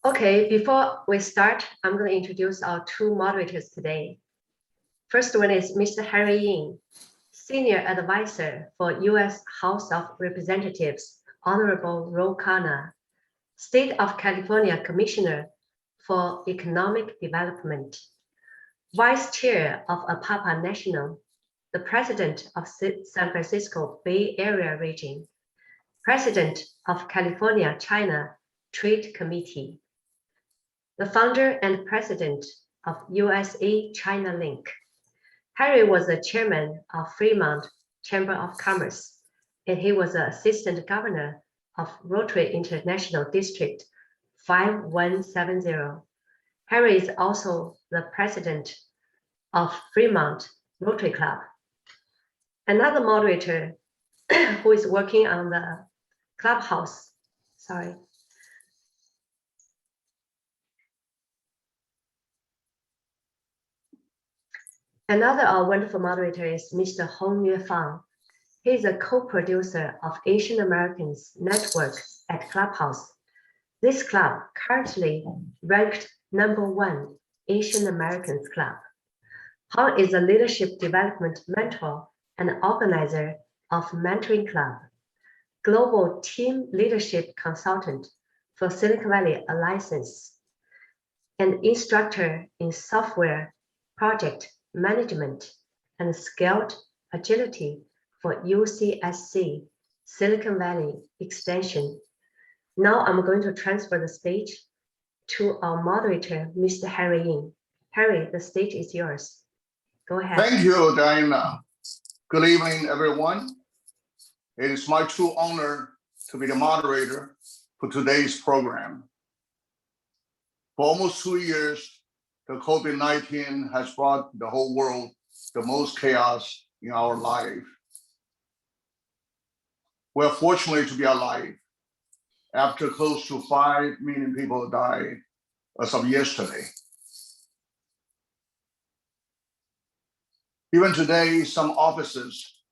Okay, before we start, I'm going to introduce our two moderators today. First one is Mr. Harry Ying, Senior Advisor for U.S. House of Representatives, Honorable Ro Khanna, State of California Commissioner for Economic Development, Vice Chair of APAPA National, the President of San Francisco Bay Area Region, President of California-China Trade Committee, the founder and president of USA-China Link. Harry was the chairman of Fremont Chamber of Commerce, and he was the assistant governor of Rotary International District 5170. Harry is also the president of Fremont Rotary Club. Another moderator who is working on the clubhouse, Another wonderful moderator is Mr. Hong Yue Fang. He is a co-producer of Asian Americans Network at Clubhouse. This club currently ranked #1 Asian Americans Club. Hong is a leadership development mentor and organizer of Mentoring Club, global team leadership consultant for Silicon Valley Alliance, and instructor in software project management and scaled agility for UCSC Silicon Valley Extension. Now I'm going to transfer the stage to our moderator, Mr. Harry Ying. Harry, the stage is yours. Go ahead. Thank you, Diana. Good evening, everyone. It is my true honor to be the moderator for today's program. For almost 2 years, the COVID-19 has brought the whole world the most chaos in our life. We're fortunate to be alive after close to 5 million people died as of yesterday. Even today, some offices,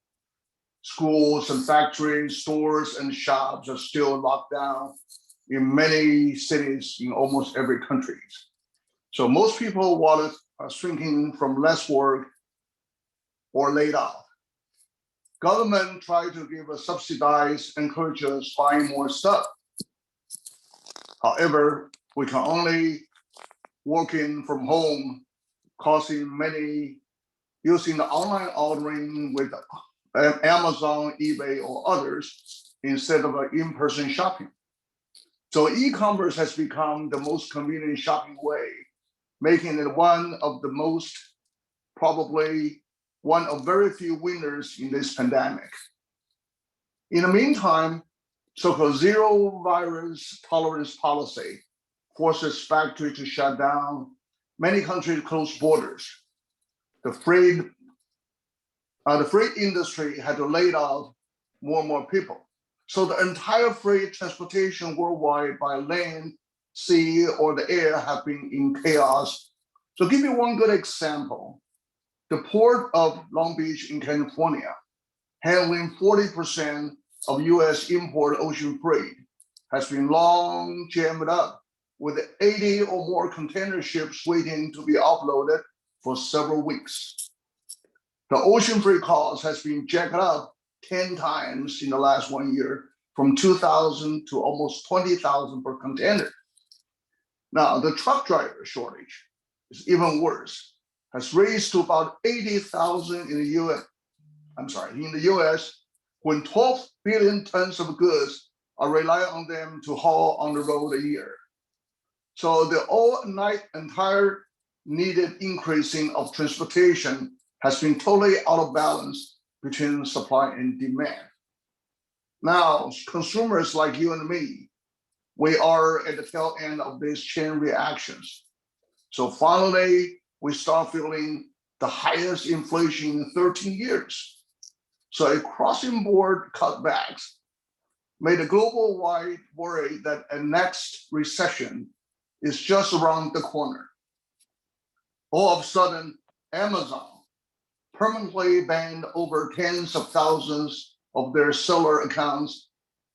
schools and factories, stores and shops are still locked down in many cities in almost every country. So most people's wallets are shrinking from less work or laid off. Government try to give us subsidized, encourage us buying more stuff. However, we can only working from home, causing many using the online ordering with Amazon, eBay, or others instead of in-person shopping. So e-commerce has become the most convenient shopping way, making it one of the most, probably one of very few winners in this pandemic. In the meantime, so-called zero virus tolerance policy forces factories to shut down. Many countries close borders. The freight industry had to lay off more and more people. So the entire freight transportation worldwide by land, sea, or the air have been in chaos. So give you one good example. The port of Long Beach in California, handling 40% of US import ocean freight, has been long jammed up with 80 or more container ships waiting to be offloaded for several weeks. The ocean freight cost has been jacked up 10 times in the last 1 year, from 2,000 to almost 20,000 per container. Now, the truck driver shortage is even worse, has raised to about 80,000 in the US, when 12 billion tons of goods are reliant on them to haul on the road a year. So the entire needed increasing of transportation has been totally out of balance between supply and demand. Now, consumers like you and me, we are at the tail end of these chain reactions. So finally, we start feeling the highest inflation in 13 years. So a crossing board cutbacks made a global-wide worry that a next recession is just around the corner. All of a sudden, Amazon permanently banned over tens of thousands of their seller accounts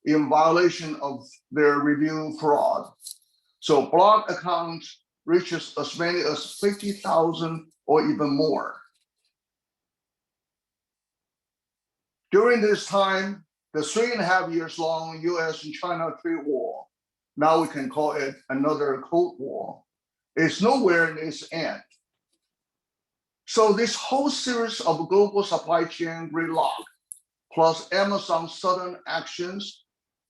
in violation of their review fraud. So blog accounts reaches as many as 50,000 or even more. During this time, the 3.5 years long US and China trade war, now we can call it another Cold War, is nowhere near its end. So this whole series of global supply chain gridlock plus Amazon's sudden actions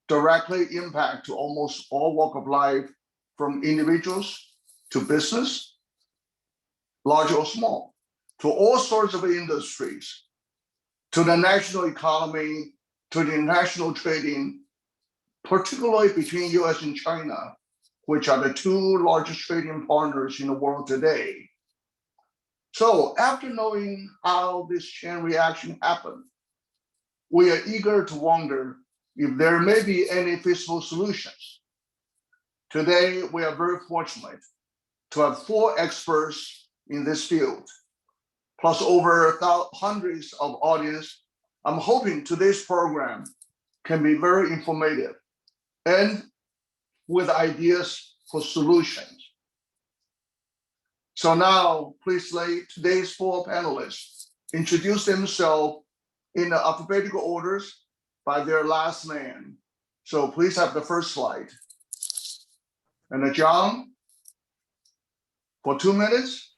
directly impact to almost all walks of life, from individuals to business, large or small, to all sorts of industries, to the national economy, to the international trading, particularly between US and China, which are the two largest trading partners in the world today. So after knowing how this chain reaction happened, we are eager to wonder if there may be any feasible solutions. Today, we are very fortunate to have 4 experts in this field, plus over hundreds of audience. I'm hoping today's program can be very informative and with ideas for solutions. So now, please let today's 4 panelists introduce themselves in the alphabetical orders by their last name. So please have the first slide. And John, for 2 minutes,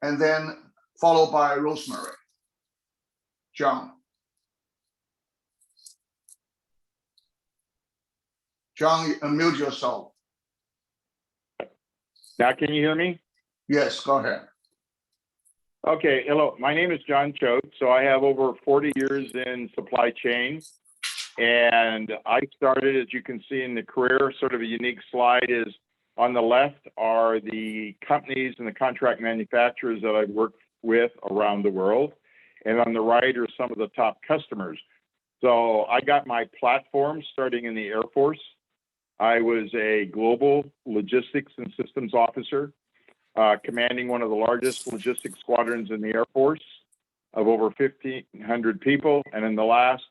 and then followed by Rosemary. John. John, unmute yourself. Now, can you hear me? Yes, go ahead. Okay, hello. My name is John Choate. So I have over 40 years in supply chain. And I started, as you can see in the career, sort of a unique slide is on the left are the companies and the contract manufacturers that I've worked with around the world. And on the right are some of the top customers. So I got my platform starting in the Air Force. I was a global logistics and systems officer, commanding one of the largest logistics squadrons in the Air Force of over 1,500 people. And in the last,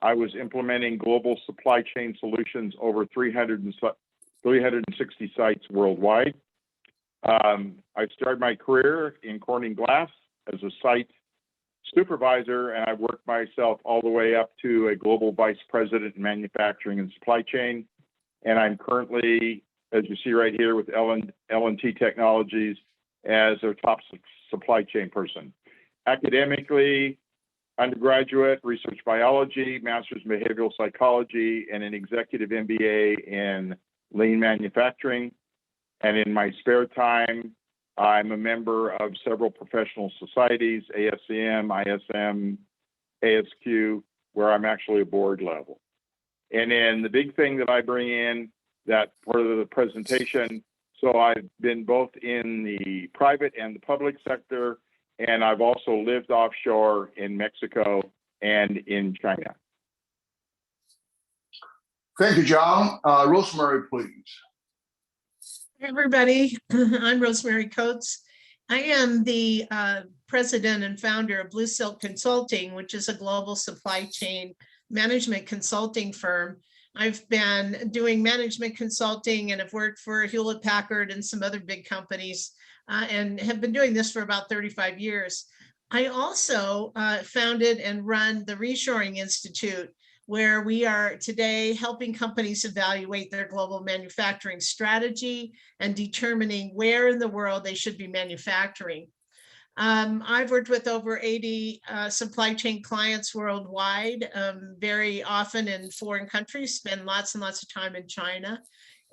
I was implementing global supply chain solutions over 360 sites worldwide. I started my career in Corning Glass as a site supervisor, and I worked myself all the way up to a global vice president in manufacturing and supply chain. And I'm currently, as you see right here, with L&T Technologies as their top supply chain person. Academically, undergraduate, research biology, master's in behavioral psychology, and an executive MBA in lean manufacturing. And in my spare time, I'm a member of several professional societies, ASCM, ISM, ASQ, where I'm actually a board level. And then the big thing that I bring in, that part of the presentation, so I've been both in the private and the public sector, and I've also lived offshore in Mexico and in China. Thank you, John. Rosemary, please. Hey everybody, I'm Rosemary Coates. I am the president and founder of Blue Silk Consulting, which is a global supply chain management consulting firm. I've been doing management consulting and have worked for Hewlett Packard and some other big companies and have been doing this for about 35 years. I also founded and run the Reshoring Institute, where we are today helping companies evaluate their global manufacturing strategy and determining where in the world they should be manufacturing. I've worked with over 80 supply chain clients worldwide, very often in foreign countries, spend lots and lots of time in China.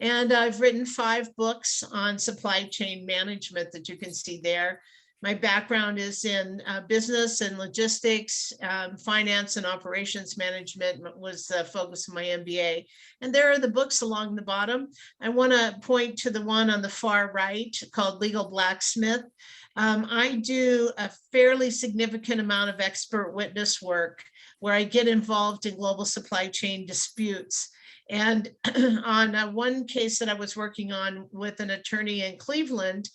And I've written 5 books on supply chain management that you can see there. My background is in business and logistics, finance and operations management was the focus of my MBA. And there are the books along the bottom. I want to point to the one on the far right called Legal Blacksmith. I do a fairly significant amount of expert witness work where I get involved in global supply chain disputes. And on one case that I was working on with an attorney in Cleveland,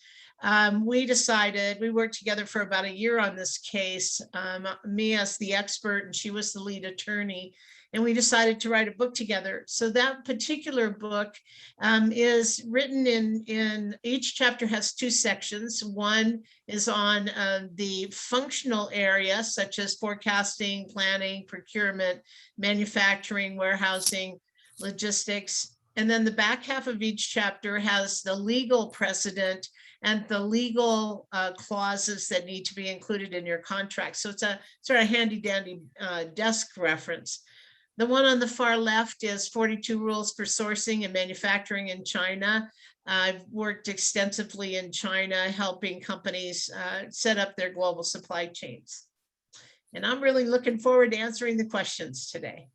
we worked together for about a year on this case, me as the expert and she was the lead attorney, and we decided to write a book together. So that particular book is written in each chapter has 2 sections. One is on the functional area, such as forecasting, planning, procurement, manufacturing, warehousing, logistics. And then the back half of each chapter has the legal precedent and the legal clauses that need to be included in your contract. So it's a sort of handy dandy desk reference. The one on the far left is 42 rules for sourcing and manufacturing in China. I've worked extensively in China, helping companies set up their global supply chains. And I'm really looking forward to answering the questions today.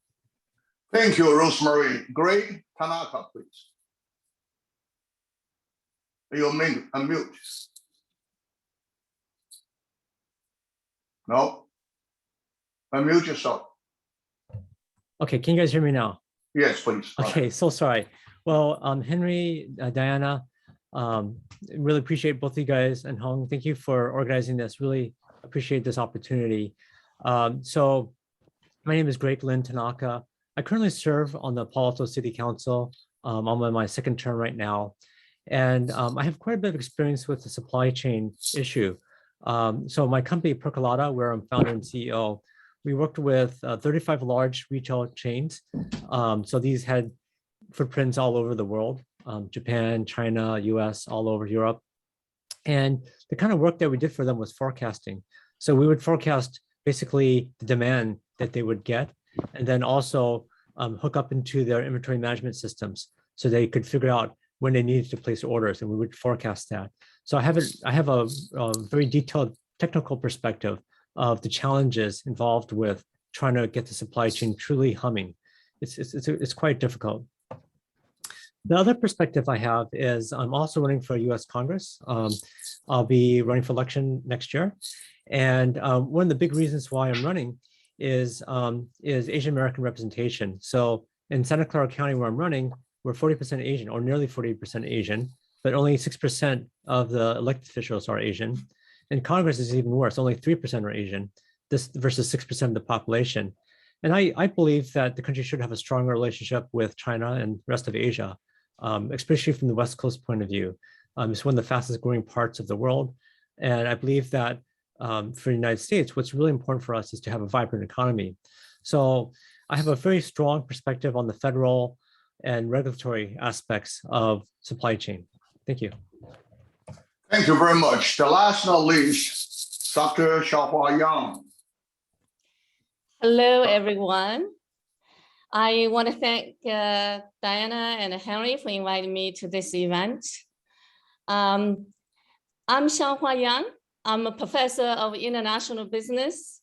Thank you, Rosemary. Greg Tanaka, please. You'll unmute. No? Unmute yourself. Okay, can you guys hear me now? Yes, please. Okay, so sorry. Well, Henry, Diana, really appreciate both of you guys, and Hong, thank you for organizing this. Really appreciate this opportunity. So my name is Greg Lynn Tanaka. I currently serve on the Palo Alto City Council. I'm on my 2nd term right now. And I have quite a bit of experience with the supply chain issue. So my company, Percolata, where I'm founder and CEO, we worked with 35 large retail chains. So these had footprints all over the world, Japan, China, US, all over Europe. And the kind of work that we did for them was forecasting. So we would forecast basically the demand that they would get, and then also hook up into their inventory management systems so they could figure out when they needed to place orders, and we would forecast that. So I have a very detailed technical perspective of the challenges involved with trying to get the supply chain truly humming. It's quite difficult. The other perspective I have is I'm also running for US Congress. I'll be running for election next year. And one of the big reasons why I'm running is Asian American representation. So in Santa Clara County, where I'm running, we're 40% Asian, or nearly 40% Asian, but only 6% of the elected officials are Asian. In Congress is even worse, only 3% are Asian, this versus 6% of the population. And I believe that the country should have a stronger relationship with China and the rest of Asia, especially from the West Coast point of view. It's one of the fastest growing parts of the world. And I believe that for the United States, what's really important for us is to have a vibrant economy. So I have a very strong perspective on the federal and regulatory aspects of supply chain. Thank you. Thank you very much. The last not least, Dr. Xiaohua Yang. Hello, everyone. I want to thank Diana and Henry for inviting me to this event. I'm Xiaohua Yang. I'm a professor of international business,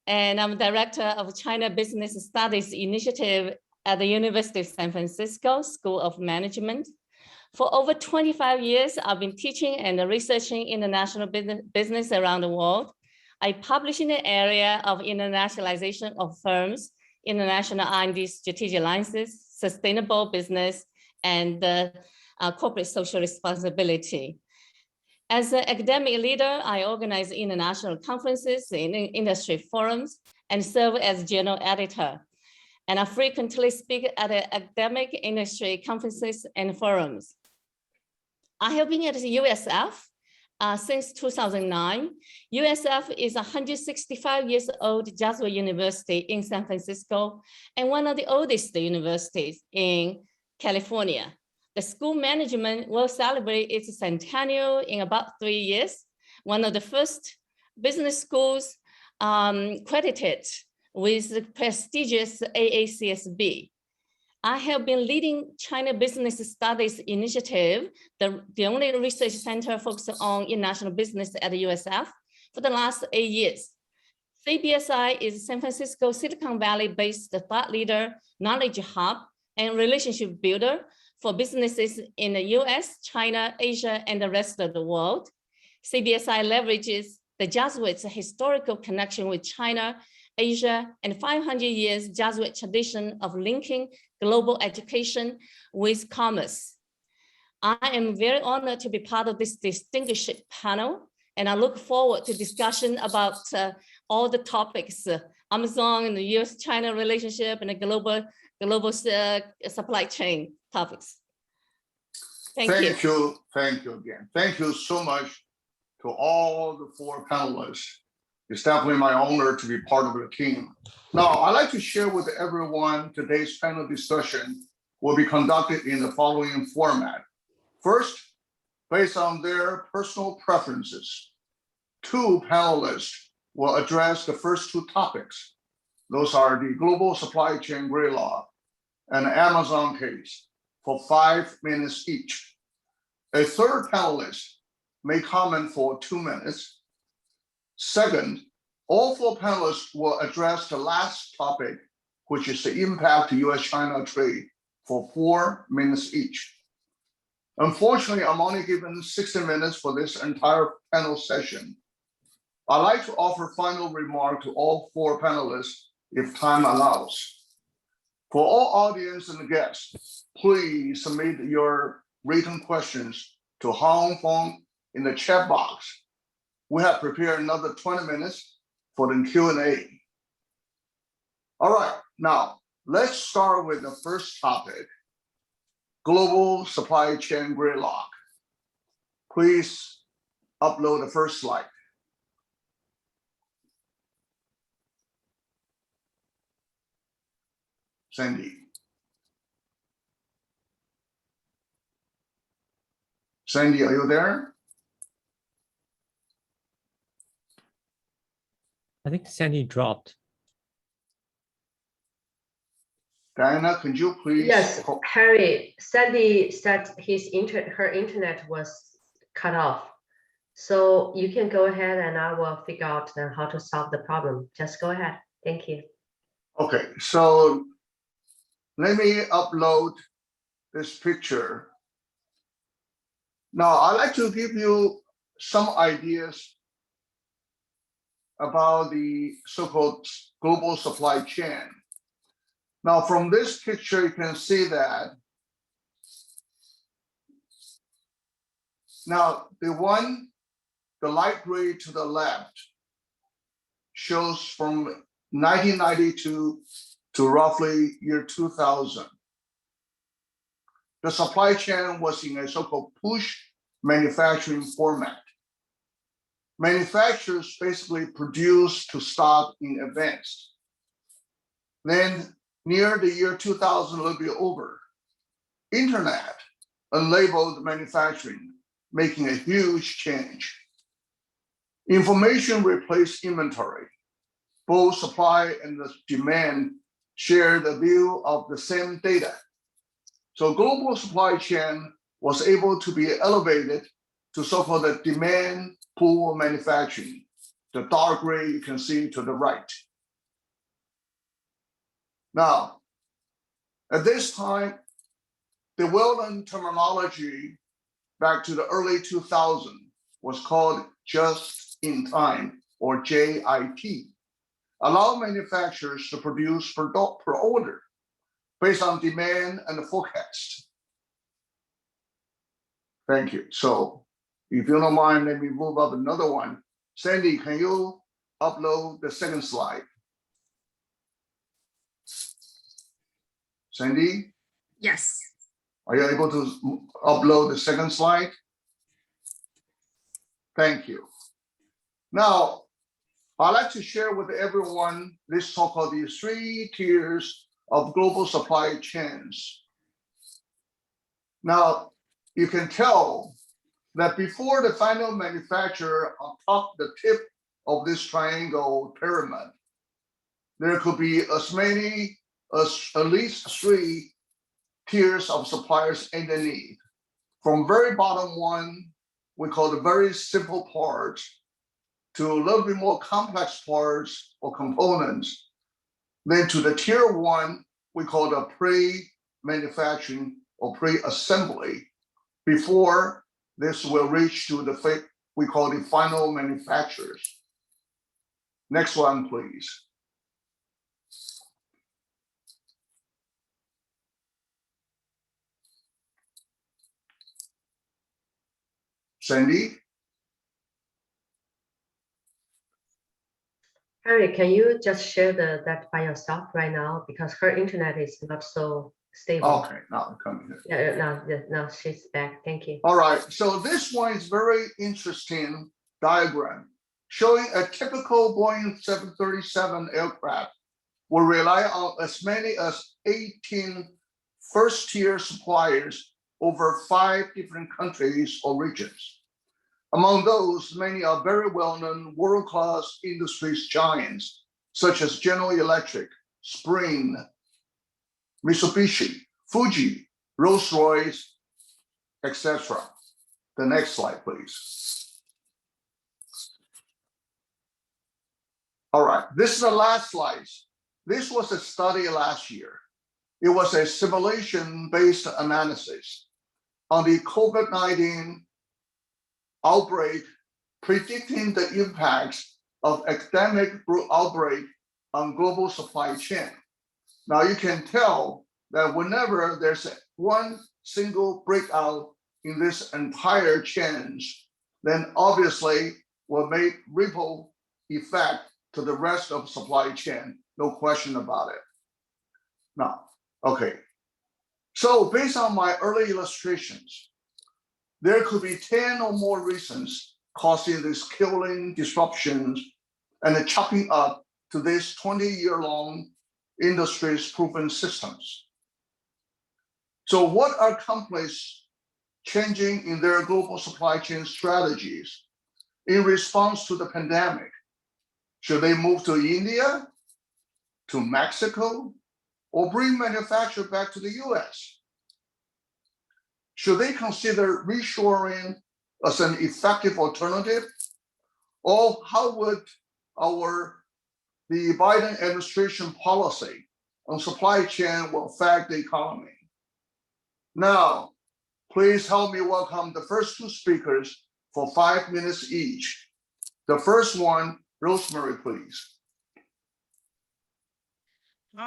and I'm director of China Business Studies Initiative at the University of San Francisco School of Management. For over 25 years, I've been teaching and researching international business around the world. I publish in the area of internationalization of firms, international R&D strategic alliances, sustainable business, and corporate social responsibility. As an academic leader, I organize international conferences in industry forums and serve as journal editor. And I frequently speak at academic industry conferences and forums. I have been at the USF since 2009. USF is a 165 years old Jesuit university in San Francisco and one of the oldest universities in California. The school management will celebrate its centennial in about 3 years. One of the first business schools credited with the prestigious AACSB. I have been leading China Business Studies Initiative, the only research center focused on international business at the USF, for the last 8 years. CBSI is San Francisco Silicon Valley-based thought leader, knowledge hub, and relationship builder for businesses in the US, China, Asia, and the rest of the world. CBSI leverages the Jesuits' historical connection with China, Asia, and 500 years Jesuit tradition of linking global education with commerce. I am very honored to be part of this distinguished panel, and I look forward to discussion about all the topics, Amazon and the US-China relationship and the global supply chain topics. Thank you. Thank you again. Thank you so much to all the 4 panelists. It's definitely my honor to be part of the team. Now, I'd like to share with everyone today's panel discussion will be conducted in the following format. First, based on their personal preferences, 2 panelists will address the first 2 topics. Those are the global supply chain gridlock and Amazon case for 5 minutes each. A third panelist may comment for 2 minutes. Second, all 4 panelists will address the last topic, which is the impact to US-China trade for 4 minutes each. Unfortunately, I'm only given 60 minutes for this entire panel session. I'd like to offer final remark to all 4 panelists if time allows. For all audience and guests, please submit your written questions to Hong Fong in the chat box. We have prepared another 20 minutes for the Q&A. All right, now let's start with the first topic, global supply chain gridlock. Please upload the first slide. Sandy. Sandy, are you there? I think Sandy dropped. Diana, can you please? Yes, Harry, Sandy said her internet was cut off. So you can go ahead and I will figure out then how to solve the problem. Just go ahead. Thank you. Okay, so let me upload this picture. Now, I'd like to give you some ideas about the so-called global supply chain. Now, from this picture, you can see that now the light gray to the left shows from 1992 to roughly year 2000. The supply chain was in a so-called push manufacturing format. Manufacturers basically produce to stock in advance. Then near the year 2000, a little bit over, internet unlabeled manufacturing, making a huge change. Information replaced inventory. Both supply and the demand share the view of the same data. So global supply chain was able to be elevated to so-called the demand pool manufacturing. The dark gray you can see to the right. Now, at this time, the well-known terminology back to the early 2000s was called just in time, or JIT. Allow manufacturers to produce per order based on demand and the forecast. Thank you. So if you don't mind, let me move up another one. Sandy, can you upload the second slide? Sandy? Yes. Are you able to upload the second slide? Thank you. Now, I'd like to share with everyone this so-called the 3 tiers of global supply chains. Now, you can tell that before the final manufacturer on top the tip of this triangle pyramid, there could be as many as at least 3 tiers of suppliers underneath. From very bottom one, we call the very simple parts, to a little bit more complex parts or components. Then to the tier 1, we call the pre-manufacturing or pre-assembly. Before this will reach to the we call the final manufacturers. Next one, please. Sandy? Harry, can you just share that by yourself right now? Because her internet is not so stable. Okay, now I'm coming here. Yeah, now she's back. Thank you. All right, so this one is very interesting diagram showing a typical Boeing 737 aircraft will rely on as many as 18 first-tier suppliers over 5 different countries or regions. Among those, many are very well-known world-class industries giants, such as General Electric, Spring, Mitsubishi, Fuji, Rolls-Royce, etc. The next slide, please. All right, this is the last slide. This was a study last year. It was a simulation-based analysis on the COVID-19 outbreak, predicting the impacts of epidemic outbreak on global supply chain. Now you can tell that whenever there's one single breakout in this entire chain, then obviously will make ripple effect to the rest of supply chain, no question about it. Now, okay. So based on my early illustrations, there could be 10 or more reasons causing these killing disruptions and the chopping up to this 20-year-long industry's proven systems. So what are companies changing in their global supply chain strategies in response to the pandemic? Should they move to India, to Mexico, or bring manufacture back to the US? Should they consider reshoring as an effective alternative? Or how would the Biden administration policy on supply chain will affect the economy? Now, please help me welcome the first 2 speakers for 5 minutes each. The first one, Rosemary, please.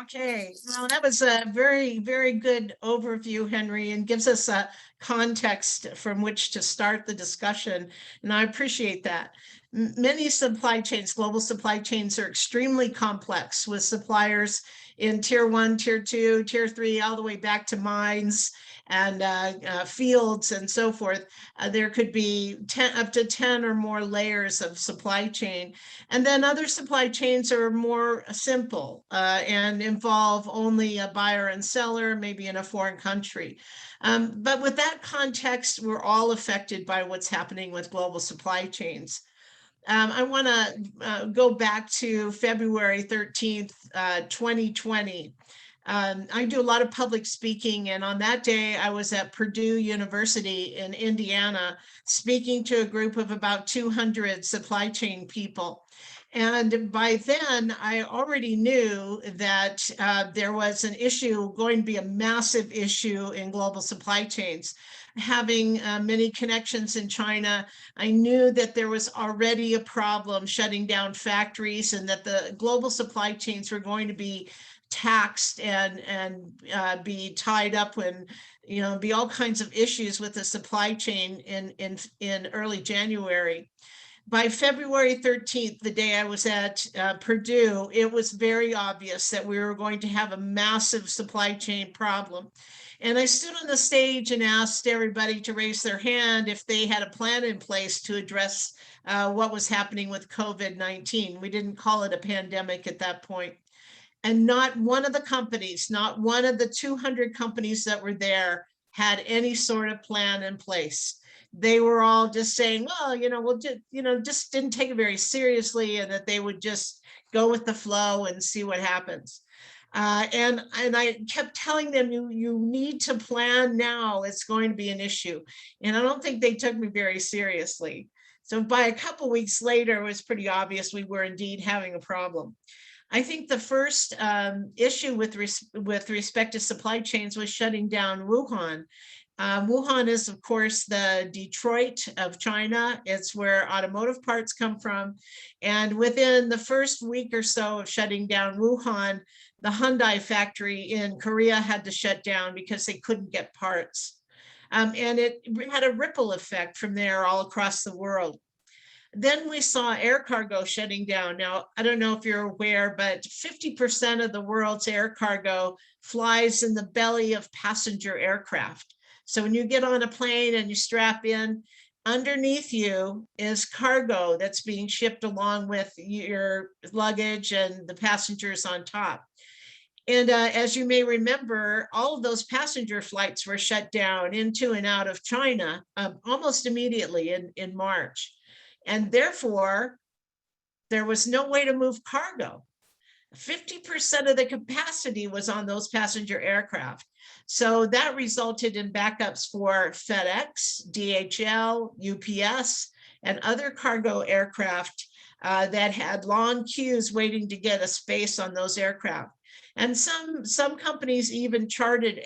Okay, well, that was a very, very good overview, Henry, and gives us a context from which to start the discussion. And I appreciate that. Many supply chains, global supply chains, are extremely complex, with suppliers in tier 1, tier 2, tier 3, all the way back to mines and fields and so forth. There could be up to 10 or more layers of supply chain. And then other supply chains are more simple and involve only a buyer and seller, maybe in a foreign country. But with that context, we're all affected by what's happening with global supply chains. I want to go back to February 13th, 2020. I do a lot of public speaking, and on that day I was at Purdue University in Indiana speaking to a group of about 200 supply chain people. And by then I already knew that there was an issue, going to be a massive issue in global supply chains. Having many connections in China, I knew that there was already a problem shutting down factories, and that the global supply chains were going to be taxed and be tied up and be all kinds of issues with the supply chain in early January. By February 13th, the day I was at Purdue, it was very obvious that we were going to have a massive supply chain problem. And I stood on the stage and asked everybody to raise their hand if they had a plan in place to address what was happening with COVID-19. We didn't call it a pandemic at that point. And not one of the companies, not one of the 200 companies that were there had any sort of plan in place. They were all just saying, well, we'll just didn't take it very seriously, and that they would just go with the flow and see what happens. And I kept telling them, you need to plan now. It's going to be an issue. And I don't think they took me very seriously. So by a couple weeks later, it was pretty obvious we were indeed having a problem. I think the first issue with respect to supply chains was shutting down Wuhan. Wuhan is, of course, the Detroit of China. It's where automotive parts come from. And within the first week or so of shutting down Wuhan, the Hyundai factory in Korea had to shut down because they couldn't get parts. And it had a ripple effect from there all across the world. Then we saw air cargo shutting down. Now, I don't know if you're aware, but 50% of the world's air cargo flies in the belly of passenger aircraft. So when you get on a plane and you strap in, underneath you is cargo that's being shipped along with your luggage and the passengers on top. And as you may remember, all of those passenger flights were shut down into and out of China almost immediately in March. And therefore, there was no way to move cargo. 50% of the capacity was on those passenger aircraft. So that resulted in backups for FedEx, DHL, UPS, and other cargo aircraft that had long queues waiting to get a space on those aircraft. And some companies even chartered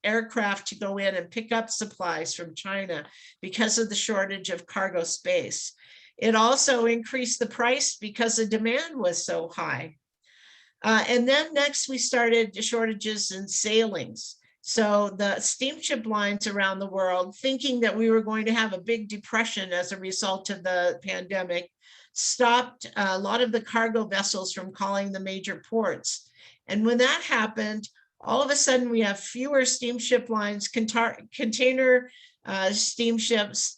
aircraft to go in and pick up supplies from China because of the shortage of cargo space. It also increased the price because the demand was so high. And then next we started shortages in sailings. So the steamship lines around the world, thinking that we were going to have a big depression as a result of the pandemic, stopped a lot of the cargo vessels from calling the major ports. And when that happened, all of a sudden we have fewer steamship lines, container steamships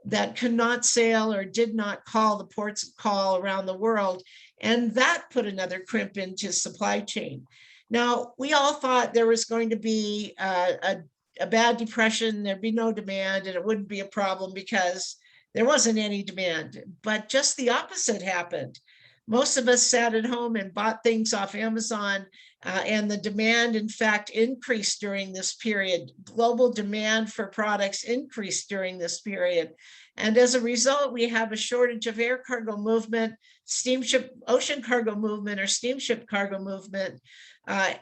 that could not sail or did not call the ports of call around the world. And that put another crimp into supply chain. Now, we all thought there was going to be a bad depression, there'd be no demand, and it wouldn't be a problem because there wasn't any demand. But just the opposite happened. Most of us sat at home and bought things off Amazon, and the demand, in fact, increased during this period. Global demand for products increased during this period. And as a result, we have a shortage of air cargo movement, steamship, ocean cargo movement, or steamship cargo movement.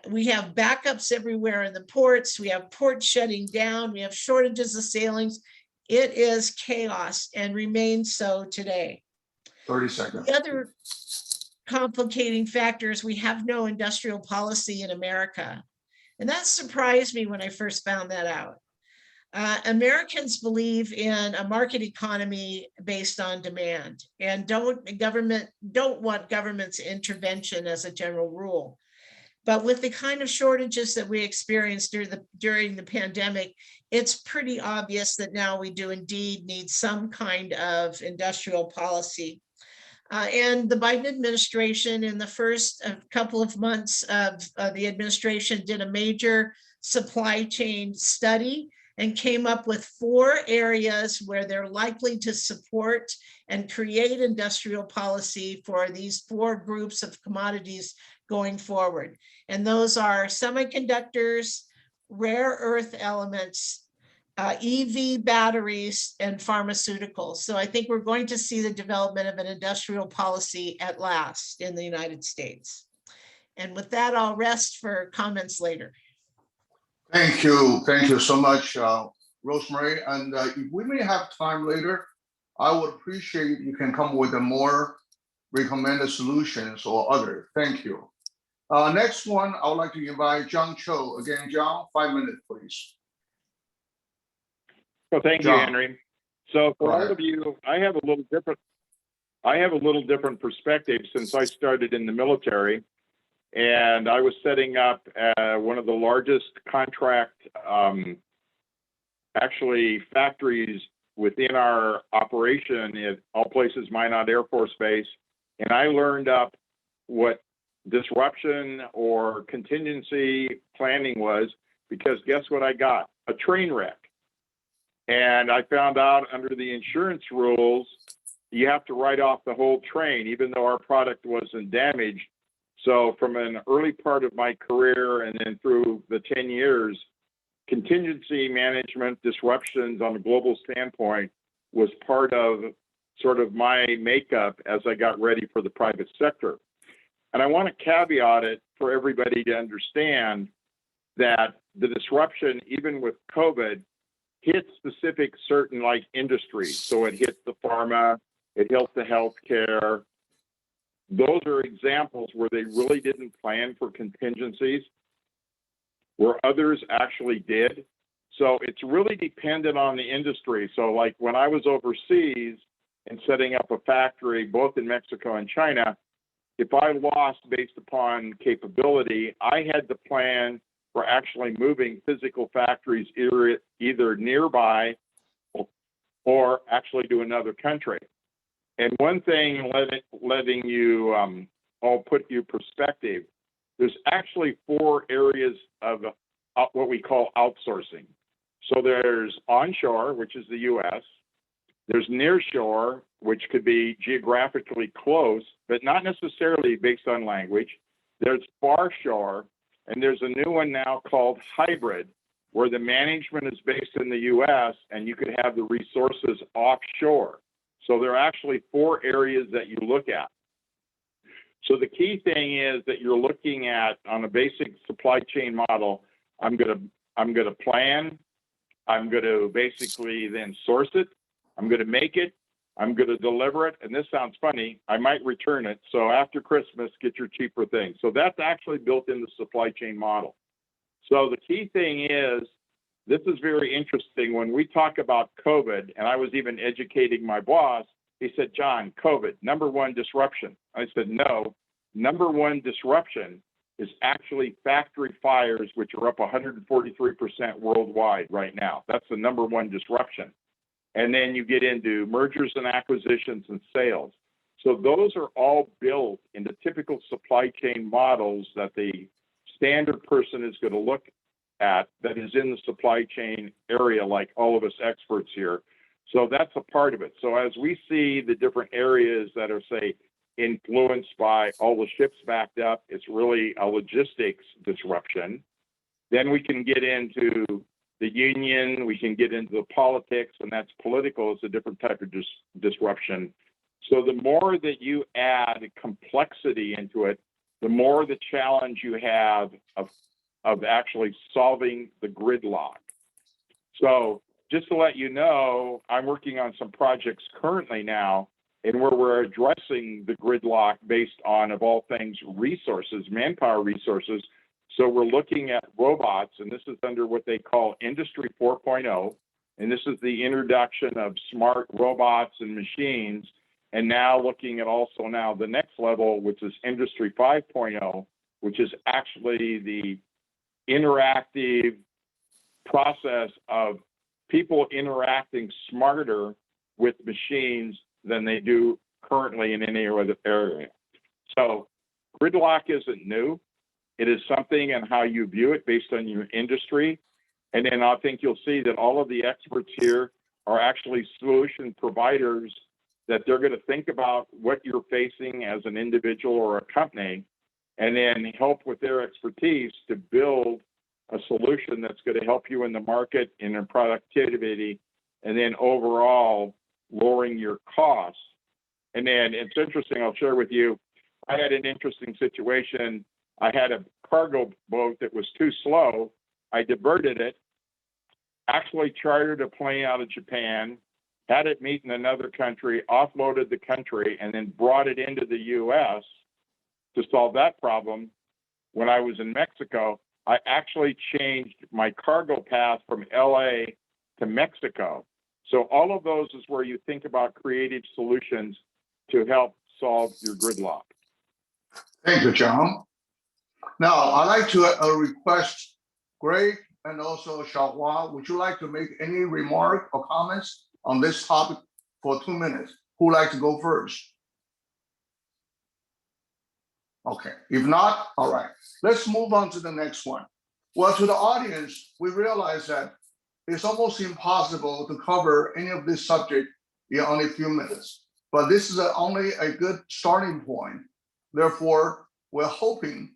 We have backups everywhere in the ports. We have ports shutting down. We have shortages of sailings. It is chaos and remains so today. 30 seconds. The other complicating factor is we have no industrial policy in America. And that surprised me when I first found that out. Americans believe in a market economy based on demand and don't want government's intervention as a general rule. But with the kind of shortages that we experienced during the pandemic, it's pretty obvious that now we do indeed need some kind of industrial policy. And the Biden administration, in the first couple of months of the administration, did a major supply chain study and came up with 4 areas where they're likely to support and create industrial policy for these 4 groups of commodities going forward. And those are semiconductors, rare earth elements, EV batteries, and pharmaceuticals. So I think we're going to see the development of an industrial policy at last in the United States. And with that, I'll rest for comments later. Thank you so much, Rosemary. And if we may have time later, I would appreciate if you can come with a more recommended solutions or other. Thank you. Next one, I would like to invite John Cho. Again, John, 5 minutes, please. Well, thank John. you, Henry. So for all of you, I have a little different perspective since I started in the military, and I was setting up one of the largest contract factories within our operation at All Places Minot Air Force Base, and I learned up what disruption or contingency planning was, because guess what I got? A train wreck. And I found out under the insurance rules, you have to write off the whole train, even though our product wasn't damaged. So from an early part of my career and then through the 10 years, contingency management disruptions on a global standpoint was part of sort of my makeup as I got ready for the private sector. And I want to caveat it for everybody to understand that the disruption, even with COVID, hit specific certain like industries. So it hit the pharma, it hit the healthcare. Those are examples where they really didn't plan for contingencies, where others actually did. So it's really dependent on the industry. So like when I was overseas and setting up a factory, both in Mexico and China, if I lost based upon capability, I had to plan for actually moving physical factories either nearby or actually to another country. And one thing, letting you all put you perspective, there's actually 4 areas of what we call outsourcing. So there's onshore, which is the US. There's nearshore, which could be geographically close, but not necessarily based on language. There's farshore, and there's a new one now called hybrid, where the management is based in the US and you could have the resources offshore. So there are actually 4 areas that you look at. So the key thing is that you're looking at on a basic supply chain model, I'm gonna plan, I'm gonna basically then source it, I'm gonna make it, I'm gonna deliver it, and this sounds funny, I might return it. So after Christmas, get your cheaper thing. So that's actually built in the supply chain model. So the key thing is, this is very interesting. When we talk about COVID, and I was even educating my boss, he said, John, COVID, #1 disruption. I said, no, #1 disruption is actually factory fires, which are up 143% worldwide right now. That's the #1 disruption. And then you get into mergers and acquisitions and sales. So those are all built into typical supply chain models that the standard person is going to look at that is in the supply chain area, like all of us experts here. So that's a part of it. So as we see the different areas that are, say, influenced by all the ships backed up, it's really a logistics disruption. Then we can get into the union, we can get into the politics, and that's political. It's a different type of disruption. So the more that you add complexity into it, the more the challenge you have of actually solving the gridlock. So just to let you know, I'm working on some projects currently now and where we're addressing the gridlock based on, of all things, resources, manpower resources. So we're looking at robots, and this is under what they call Industry 4.0. And this is the introduction of smart robots and machines. And now looking at also now the next level, which is Industry 5.0, which is actually the interactive process of people interacting smarter with machines than they do currently in any other area. So gridlock isn't new. It is something and how you view it based on your industry. And then I think you'll see that all of the experts here are actually solution providers, that they're going to think about what you're facing as an individual or a company, and then help with their expertise to build a solution that's going to help you in the market, in your productivity, and then overall lowering your costs. And then it's interesting, I'll share with you, I had an interesting situation. I had a cargo boat that was too slow. I diverted it, actually chartered a plane out of Japan, had it meet in another country, offloaded the country, and then brought it into the US to solve that problem. When I was in Mexico, I actually changed my cargo path from LA to Mexico. So all of those is where you think about creative solutions to help solve your gridlock. Thank you, John. Now, I'd like to request Greg and also Xiaohua, would you like to make any remark or comments on this topic for 2 minutes? Who would like to go first? Okay, if not, all right. Let's move on to the next one. Well, to the audience, we realize that it's almost impossible to cover any of this subject in only a few minutes, but this is only a good starting point. Therefore, we're hoping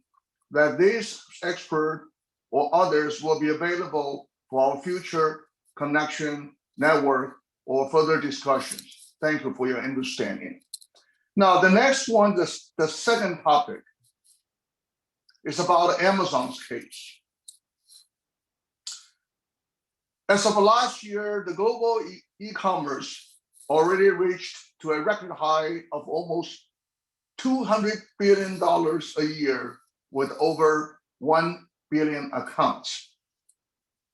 that this expert or others will be available for our future connection, network, or further discussions. Thank you for your understanding. Now, the next one, the second topic, is about Amazon's case. As of last year, the global e-commerce already reached to a record high of almost $200 billion a year with over 1 billion accounts.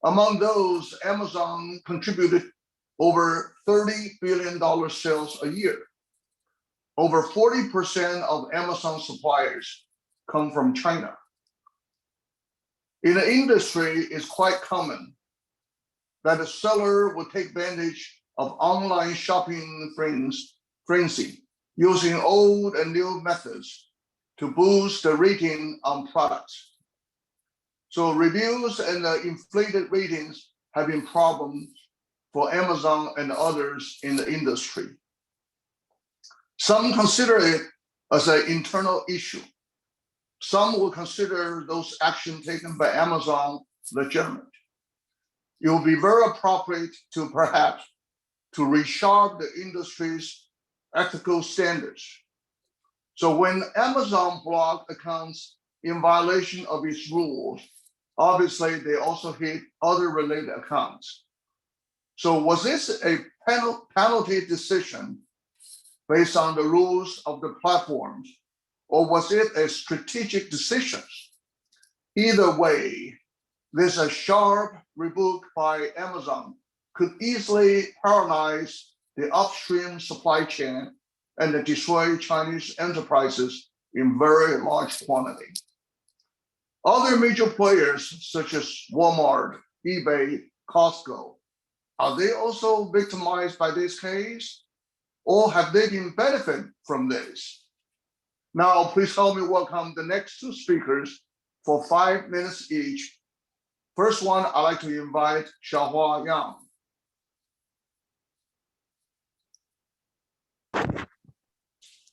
Among those, Amazon contributed over $30 billion sales a year. Over 40% of Amazon suppliers come from China. In the industry, it's quite common that a seller will take advantage of online shopping frenzy, using old and new methods to boost the rating on products. So reviews and inflated ratings have been problems for Amazon and others in the industry. Some consider it as an internal issue. Some will consider those actions taken by Amazon legitimate. It will be very appropriate to perhaps to resharp the industry's ethical standards. So when Amazon blocked accounts in violation of its rules, obviously they also hit other related accounts. So was this a penalty decision based on the rules of the platforms, or was it a strategic decision? Either way, this a sharp rebuke by Amazon could easily paralyze the upstream supply chain and destroy Chinese enterprises in very large quantity. Other major players such as Walmart, eBay, Costco, are they also victimized by this case? Or have they been benefit from this? Now, please help me welcome the next two speakers for 5 minutes each. First one, I'd like to invite Xiaohua Yang.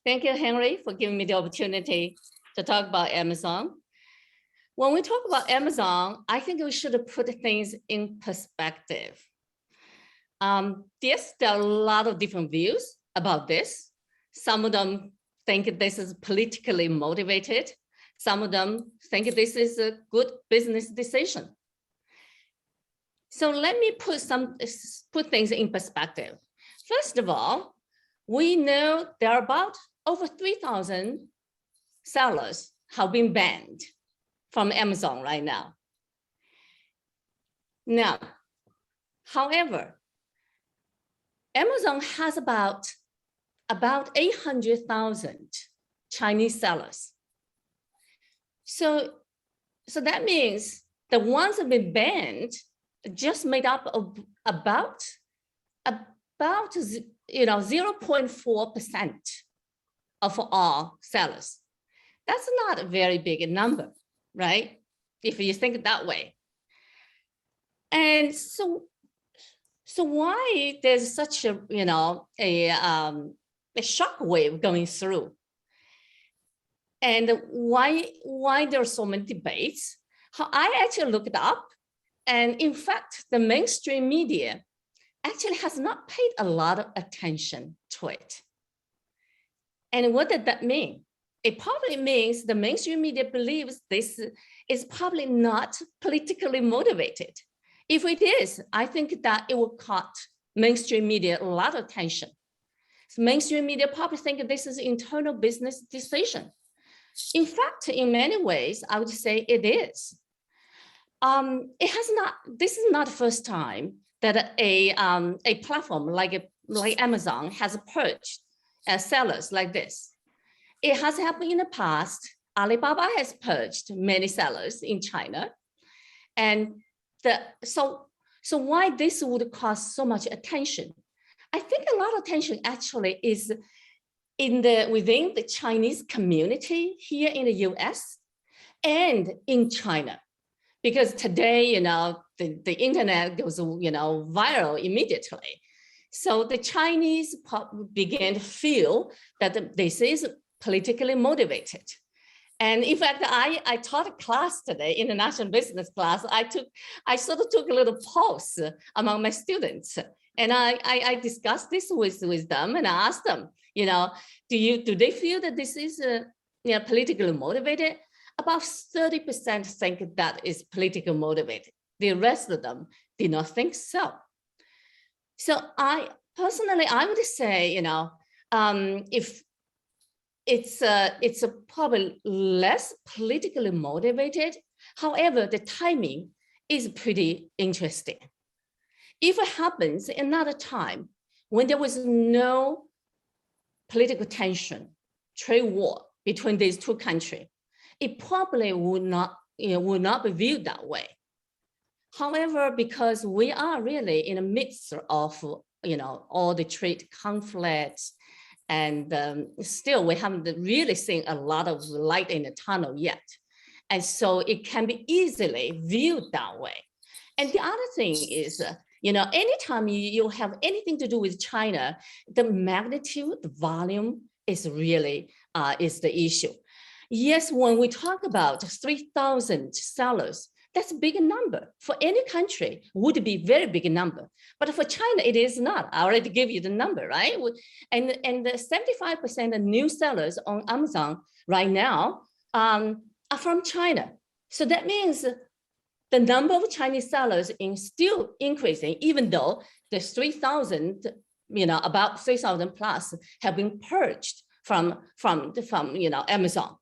Thank you, Henry, for giving me the opportunity to talk about Amazon. When we talk about Amazon, I think we should put things in perspective. Yes, there are a lot of different views about this. Some of them think this is politically motivated. Some of them think this is a good business decision. So let me put things in perspective. First of all, we know there are about over 3,000 sellers have been banned from Amazon right now. Now, however, Amazon has about 800,000 Chinese sellers. So that means the ones that have been banned just made up of about 0.4% of all sellers. That's not a very big number, right? If you think that way. And so why there's such a shock wave going through, and why there are so many debates? I actually looked it up, and in fact, the mainstream media actually has not paid a lot of attention to it. And what did that mean? It probably means the mainstream media believes this is probably not politically motivated. If it is, I think that it will cut mainstream media a lot of attention. So mainstream media probably think this is an internal business decision. In fact, in many ways, I would say it is. This is not the first time that a platform like Amazon has purged sellers like this. It has happened in the past. Alibaba has purged many sellers in China. And so why this would cause so much attention? I think a lot of attention actually is within the Chinese community here in the US and in China. Because today, the internet goes, viral immediately. So the Chinese began to feel that this is politically motivated. And in fact, I taught a class today, international business class. I sort of took a little pulse among my students, and I discussed this with them, and I asked them, do they feel that this is politically motivated? About 30% think that is politically motivated. The rest of them did not think so. So I would say, if it's probably less politically motivated. However, the timing is pretty interesting. If it happens another time when there was no political tension, trade war between these two countries, it probably would not be viewed that way. However, because we are really in the midst of all the trade conflicts, and still we haven't really seen a lot of light in the tunnel yet. And so it can be easily viewed that way. And the other thing is, anytime you have anything to do with China, the magnitude, the volume is really is the issue. Yes, when we talk about 3,000 sellers, that's a big number. For any country, would be very big number. But for China, it is not. I already gave you the number, right? And the 75% of new sellers on Amazon right now are from China. So that means the number of Chinese sellers is still increasing, even though the 3,000, about 3,000 plus have been purged from Amazon.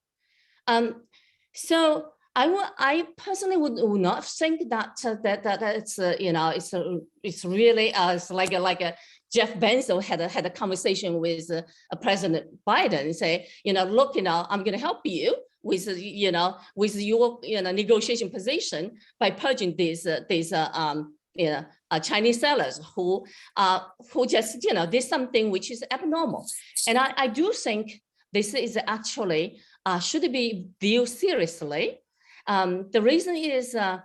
So I personally would not think that it's really it's like a Jeff Bezos had a conversation with President Biden and say, look, I'm going to help you with your negotiation position by purging these Chinese sellers who just did something which is abnormal. And I do think this is actually should be viewed seriously. The reason is, there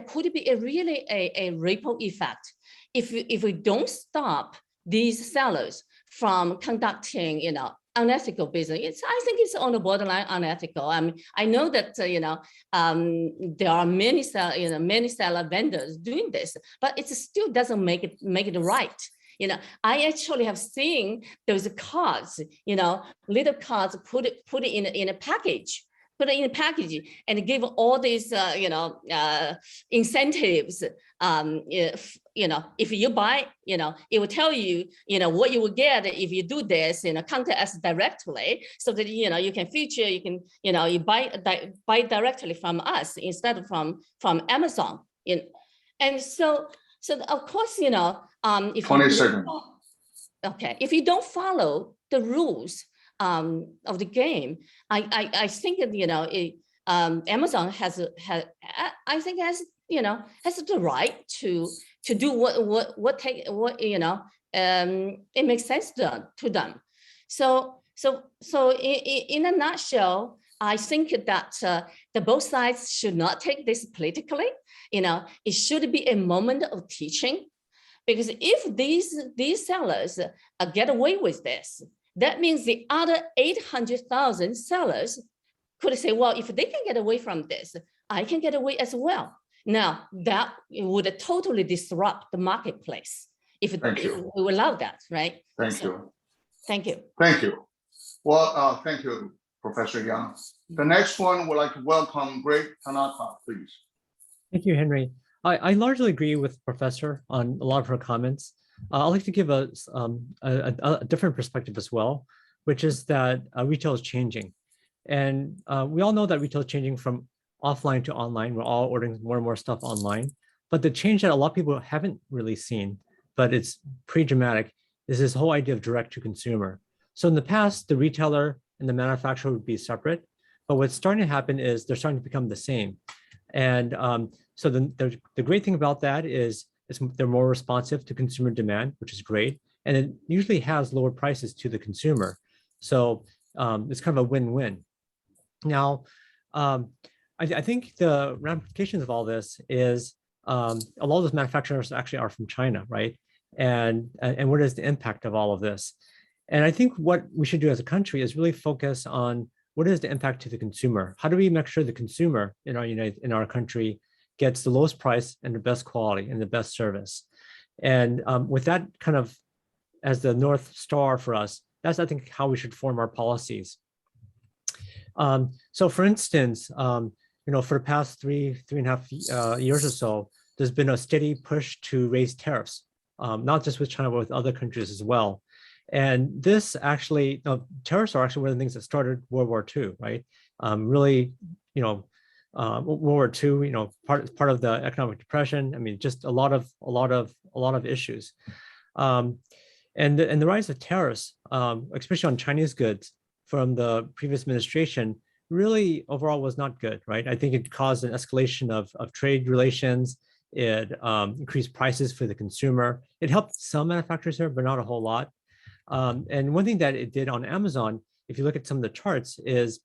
could be a ripple effect if we don't stop these sellers from conducting, unethical business. I think it's on the borderline unethical. I know that there are many seller vendors doing this, but it still doesn't make it right. I actually have seen those cards, little cards put it in a package. Put it in a package and give all these, incentives. If you buy, it will tell you, what you will get if you do this, contact us directly, so that you can feature, you buy directly from us instead of from Amazon. And so of course, if 20 seconds. Okay, if you don't follow the rules of the game, I think that Amazon has the right to do what it makes sense to them. So in a nutshell, I think that the both sides should not take this politically. It should be a moment of teaching, because if these sellers get away with this, that means the other 800,000 sellers could say, well, if they can get away from this, I can get away as well. Now, that would totally disrupt the marketplace if we allow that, right? Thank you. Thank you. Thank you. Well, thank you, Professor Yang. The next one, would like to welcome Greg Tanaka, please. Thank you, Henry. I largely agree with the professor on a lot of her comments. I'd like to give a different perspective as well, which is that retail is changing. And we all know that retail is changing from offline to online. We're all ordering more and more stuff online. But the change that a lot of people haven't really seen, but it's pretty dramatic, is this whole idea of direct to consumer. So in the past, the retailer and the manufacturer would be separate. But what's starting to happen is they're starting to become the same. And so the great thing about that is they're more responsive to consumer demand, which is great. And it usually has lower prices to the consumer. So it's kind of a win-win. Now, I think the ramifications of all this is a lot of those manufacturers actually are from China, right? And what is the impact of all of this? And I think what we should do as a country is really focus on what is the impact to the consumer? How do we make sure the consumer in our country gets the lowest price and the best quality and the best service? And with that kind of as the North Star for us, that's, I think, how we should form our policies. So for instance, for the past three and a half years or so, there's been a steady push to raise tariffs, not just with China, but with other countries as well. And this actually, tariffs are actually one of the things that started World War II, right? Really, World War II, part of the economic depression. I mean, just a lot of issues. And the rise of tariffs, especially on Chinese goods from the previous administration, really overall was not good, right? I think it caused an escalation of trade relations. It increased prices for the consumer. It helped some manufacturers here, but not a whole lot. And one thing that it did on Amazon, if you look at some of the charts, is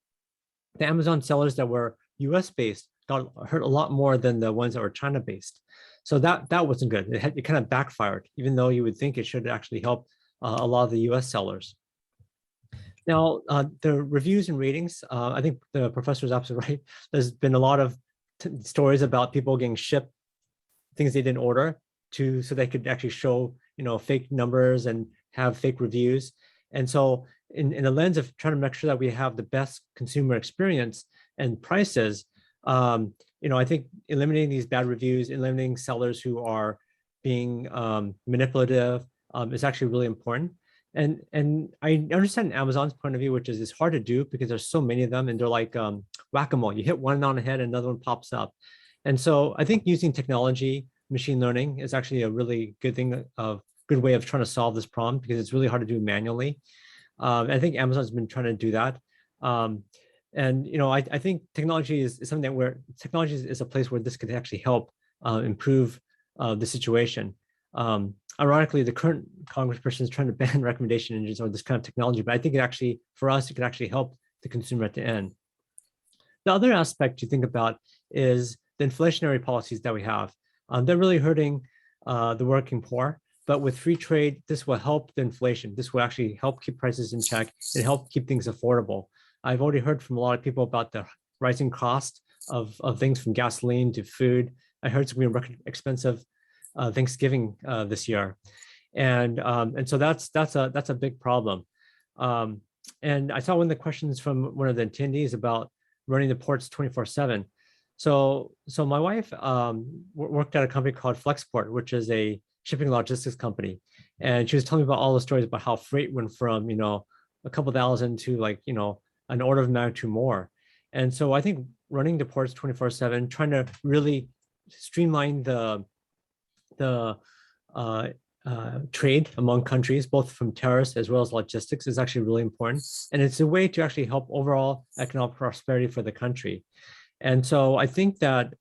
the Amazon sellers that were US based got hurt a lot more than the ones that were China based. So that wasn't good. It kind of backfired, even though you would think it should actually help a lot of the US sellers. Now, the reviews and ratings, I think the professor is absolutely right. There's been a lot of stories about people getting shipped things they didn't order so they could actually show, fake numbers and have fake reviews. And so in the lens of trying to make sure that we have the best consumer experience and prices, I think eliminating these bad reviews, eliminating sellers who are being manipulative is actually really important. And I understand Amazon's point of view, which is it's hard to do because there's so many of them and they're like whack-a-mole. You hit one on the head and another one pops up. And so I think using technology, machine learning is actually a really good thing, a good way of trying to solve this problem because it's really hard to do manually. I think Amazon's been trying to do that. I think technology is something where technology is a place where this could actually help improve the situation. Ironically, the current congressperson is trying to ban recommendation engines or this kind of technology, but I think for us, it could actually help the consumer at the end. The other aspect to think about is the inflationary policies that we have. They're really hurting the working poor, but with free trade, this will help the inflation. This will actually help keep prices in check and help keep things affordable. I've already heard from a lot of people about the rising cost of things from gasoline to food. I heard it's going to be expensive Thanksgiving this year. And so that's a big problem. And I saw one of the questions from one of the attendees about running the ports 24/7. So my wife worked at a company called Flexport, which is a shipping logistics company. And she was telling me about all the stories about how freight went from, a couple thousand to an order of magnitude more. And so I think running the ports 24/7, trying to really streamline the trade among countries, both from tariffs as well as logistics, is actually really important. And it's a way to actually help overall economic prosperity for the country. And so I think that,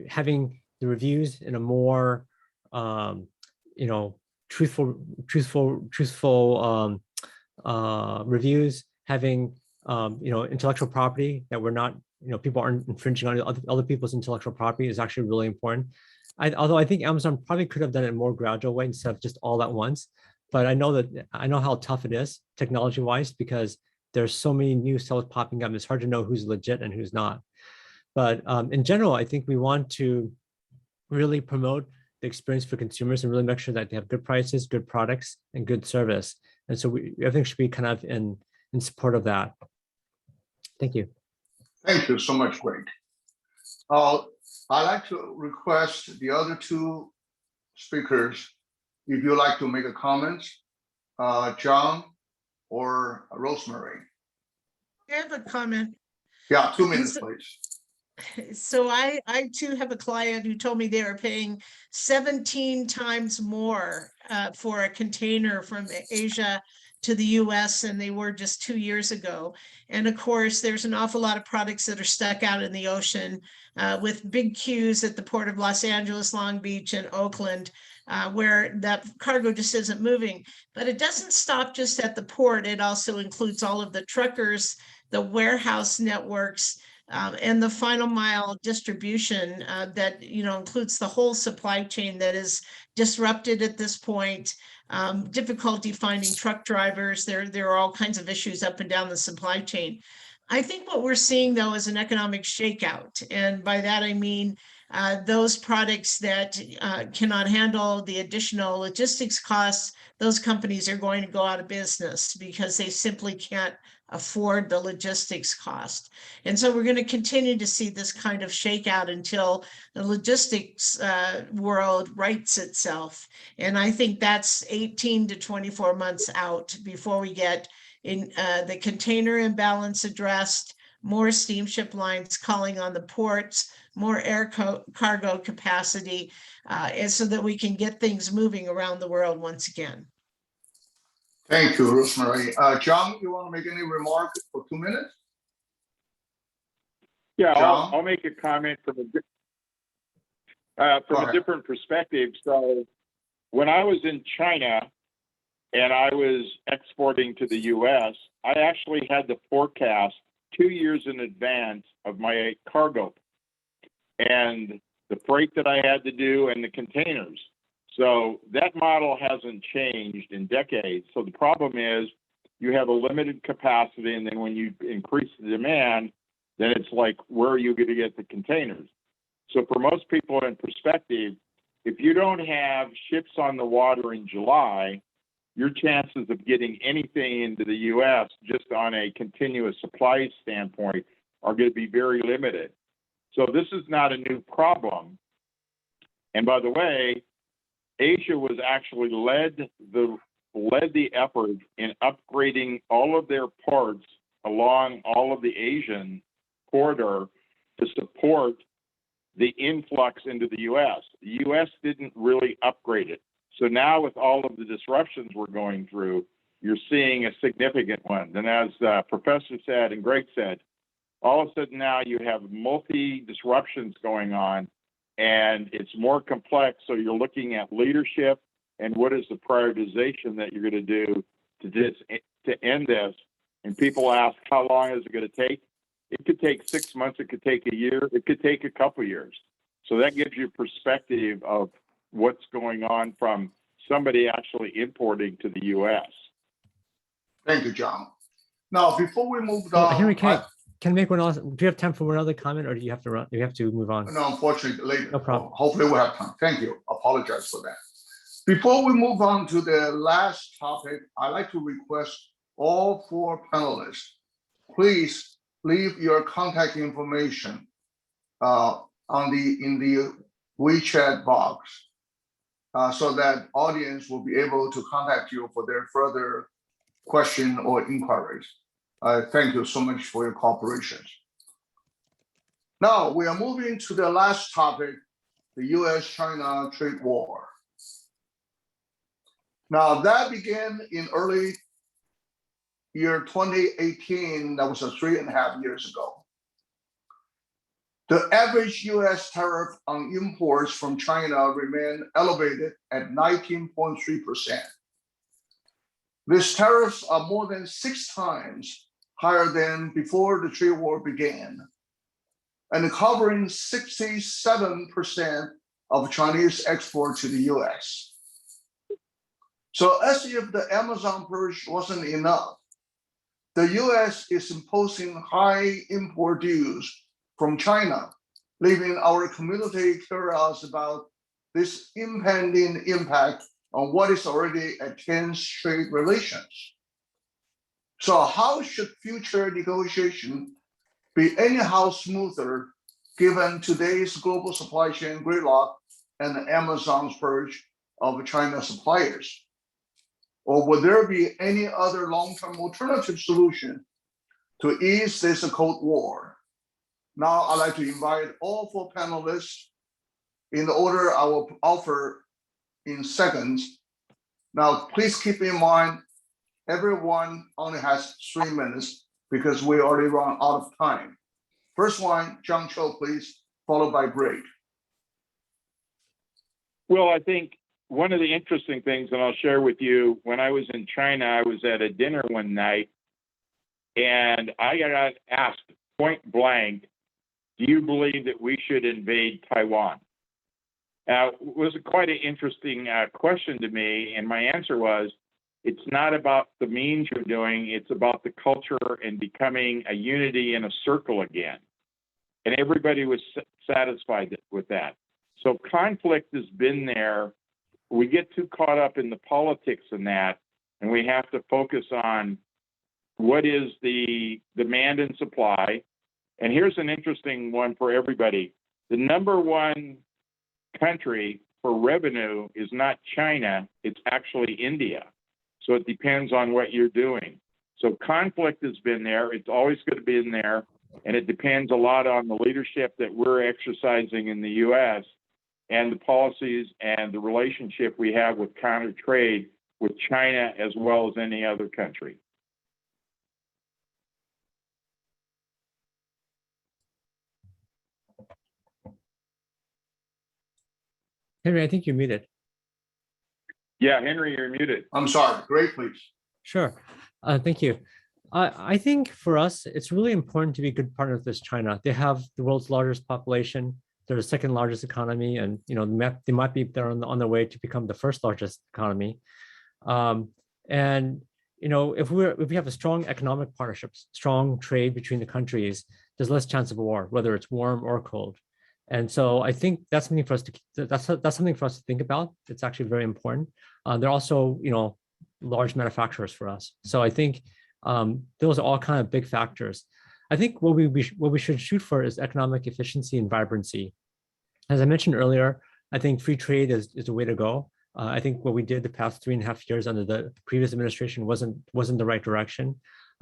having the reviews in a more, truthful reviews, having, intellectual property that we're not, people aren't infringing on other people's intellectual property is actually really important. Although I think Amazon probably could have done it in a more gradual way instead of just all at once. But I know how tough it is technology-wise because there's so many new sellers popping up. It's hard to know who's legit and who's not. But in general, I think we want to really promote the experience for consumers and really make sure that they have good prices, good products, and good service. And so everything should be kind of in support of that. Thank you. Thank you so much, Greg. I'd like to request the other two speakers, if you'd like to make a comment, John or Rosemary. I have a comment. Yeah, 2 minutes, please. So I too have a client who told me they were paying 17 times more for a container from Asia to the US than they were just 2 years ago. And of course, there's an awful lot of products that are stuck out in the ocean with big queues at the port of Los Angeles, Long Beach, and Oakland, where that cargo just isn't moving. But it doesn't stop just at the port. It also includes all of the truckers, the warehouse networks, and the final mile distribution that includes the whole supply chain that is disrupted at this point. Difficulty finding truck drivers. There are all kinds of issues up and down the supply chain. I think what we're seeing though is an economic shakeout, and by that I mean those products that cannot handle the additional logistics costs. Those companies are going to go out of business because they simply can't afford the logistics cost. And so we're going to continue to see this kind of shakeout until the logistics world rights itself. And I think that's 18 to 24 months out before we get in the container imbalance addressed, more steamship lines calling on the ports, more air cargo capacity, and so that we can get things moving around the world once again. Thank you, Rosemary. John, you want to make any remark for 2 minutes? Yeah, John? I'll make a comment from a different perspective. So when I was in China and I was exporting to the US, I actually had to forecast 2 years in advance of my cargo and the freight that I had to do and the containers. So that model hasn't changed in decades. So the problem is you have a limited capacity, and then when you increase the demand, then it's like, where are you going to get the containers? So for most people in perspective, if you don't have ships on the water in July, your chances of getting anything into the US just on a continuous supply standpoint are going to be very limited. So this is not a new problem. And by the way, Asia was actually led the effort in upgrading all of their ports along all of the Asian corridor to support the influx into the US. The US didn't really upgrade it. So now with all of the disruptions we're going through, you're seeing a significant one. And as Professor said and Greg said, all of a sudden now you have multi-disruptions going on, and it's more complex. So you're looking at leadership and what is the prioritization that you're going to do to end this. And people ask, how long is it going to take? It could take 6 months. It could take a year. It could take a couple years. So that gives you perspective of what's going on from somebody actually importing to the U.S. Thank you, John. Now, before we move Oh, on, Henry, can I make one else? Do you have time for one other comment, or do you have to run? You have to move on. No, unfortunately, later. No problem. Hopefully we'll have time. Thank you. Apologize for that. Before we move on to the last topic, I'd like to request all 4 panelists, please leave your contact information in the WeChat box so that audience will be able to contact you for their further question or inquiries. Thank you so much for your cooperation. Now we are moving to the last topic, the US-China trade war. Now that began in early year 2018, that was 3.5 years ago. The average US tariff on imports from China remained elevated at 19.3%. These tariffs are more than 6 times higher than before the trade war began, and covering 67% of Chinese export to the US. So as if the Amazon purge wasn't enough, the US is imposing high import dues from China, leaving our community curious about this impending impact on what is already a tense trade relations. So how should future negotiation be anyhow smoother given today's global supply chain gridlock and Amazon's purge of China suppliers? Or would there be any other long-term alternative solution to ease this Cold War? Now I'd like to invite all 4 panelists in the order I will offer in seconds. Now, please keep in mind, everyone only has 3 minutes because we already run out of time. First one, John Cho, please, followed by Greg. Well, I think one of the interesting things, and I'll share with you, when I was in China, I was at a dinner one night, and I got asked point blank, do you believe that we should invade Taiwan? Now, it was quite an interesting question to me, and my answer was, it's not about the means you're doing, it's about the culture and becoming a unity in a circle again. And everybody was satisfied with that. So conflict has been there. We get too caught up in the politics in that, and we have to focus on what is the demand and supply. And here's an interesting one for everybody. The number 1 country for revenue is not China, it's actually India. So it depends on what you're doing. So conflict has been there. It's always going to be in there. And it depends a lot on the leadership that we're exercising in the US and the policies and the relationship we have with counter trade with China as well as any other country. Henry, I think you're muted. Yeah, Henry, you're muted. I'm sorry. Great, please. Sure. Thank you. I think for us, it's really important to be good partners with China. They have the world's largest population. They're the second largest economy, and they might be there on their way to become the first largest economy. And if we have a strong economic partnerships, strong trade between the countries, there's less chance of a war, whether it's warm or cold. And so I think that's something for us that's something for us to think about. It's actually very important. They're also large manufacturers for us. So I think those are all kind of big factors. I think what we should shoot for is economic efficiency and vibrancy. As I mentioned earlier, I think free trade is the way to go. I think what we did the past 3.5 years under the previous administration wasn't the right direction.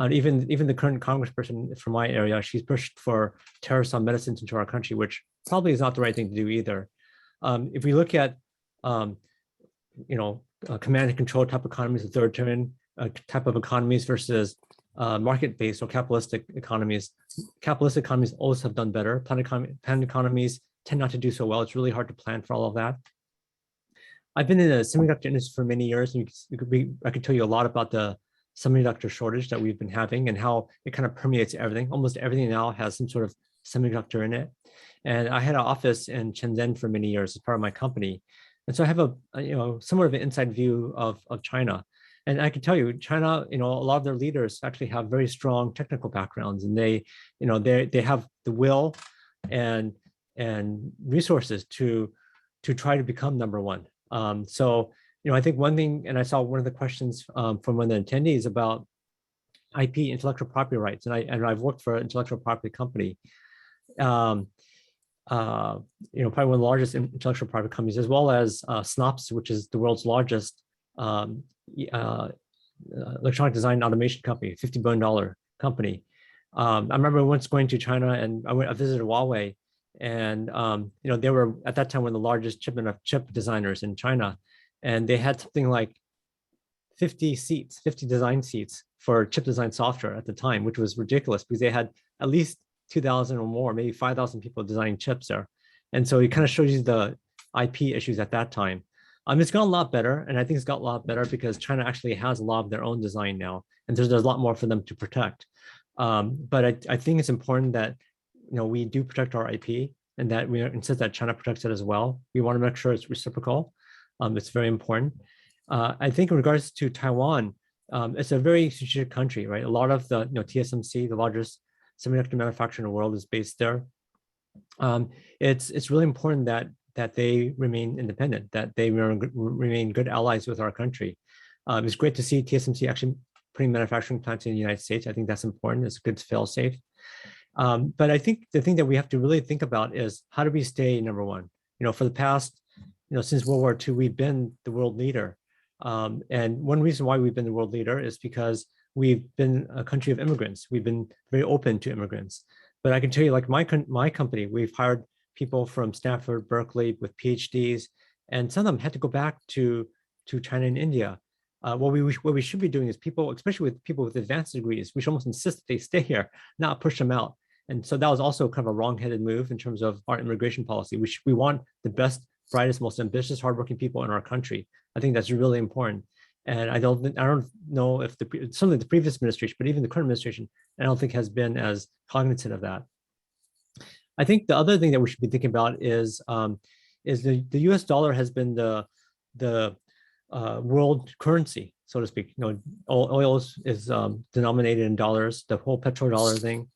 Even the current congressperson from my area, she's pushed for tariffs on medicines into our country, which probably is not the right thing to do either. If we look at command and control type economies, authoritarian type of economies versus market-based or capitalistic economies always have done better. Planned economies tend not to do so well. It's really hard to plan for all of that. I've been in the semiconductor industry for many years, and I could tell you a lot about the semiconductor shortage that we've been having and how it kind of permeates everything. Almost everything now has some sort of semiconductor in it. And I had an office in Shenzhen for many years as part of my company. And so I have a somewhat of an inside view of China. And I can tell you, China, a lot of their leaders actually have very strong technical backgrounds, and they have the will and resources to try to become number one. So I think one thing, and I saw one of the questions from one of the attendees about IP, intellectual property rights, and I've worked for an intellectual property company, probably one of the largest intellectual property companies, as well as SNOPS, which is the world's largest electronic design and automation company, $50 billion company. I remember once going to China, and I visited Huawei, and they were at that time one of the largest chip designers in China. And they had something like 50 design seats for chip design software at the time, which was ridiculous because they had at least 2,000 or more, maybe 5,000 people designing chips there. And so it kind of shows you the IP issues at that time. It's gotten a lot better, and I think it's got a lot better because China actually has a lot of their own design now, and there's a lot more for them to protect. But I think it's important that we do protect our IP, and that we insist that China protects it as well. We want to make sure it's reciprocal. It's very important. I think in regards to Taiwan, it's a very strategic country, right? A lot of the TSMC, the largest semiconductor manufacturer in the world, is based there. It's really important that they remain independent, that they remain good allies with our country. It's great to see TSMC actually putting manufacturing plants in the United States. I think that's important. It's good to fail safe. But I think the thing that we have to really think about is how do we stay number one? For the past since World War II, we've been the world leader. And one reason why we've been the world leader is because we've been a country of immigrants. We've been very open to immigrants. But I can tell you, like my company, we've hired people from Stanford, Berkeley with PhDs, and some of them had to go back to China and India. What we should be doing is especially with people with advanced degrees, we should almost insist that they stay here, not push them out. And so that was also kind of a wrong-headed move in terms of our immigration policy. We want the best, brightest, most ambitious, hardworking people in our country. I think that's really important. And I don't know if certainly the previous administration, but even the current administration, I don't think has been as cognizant of that. I think the other thing that we should be thinking about is the U.S. dollar has been the world currency, so to speak. Oil is denominated in dollars, the whole petrodollar thing.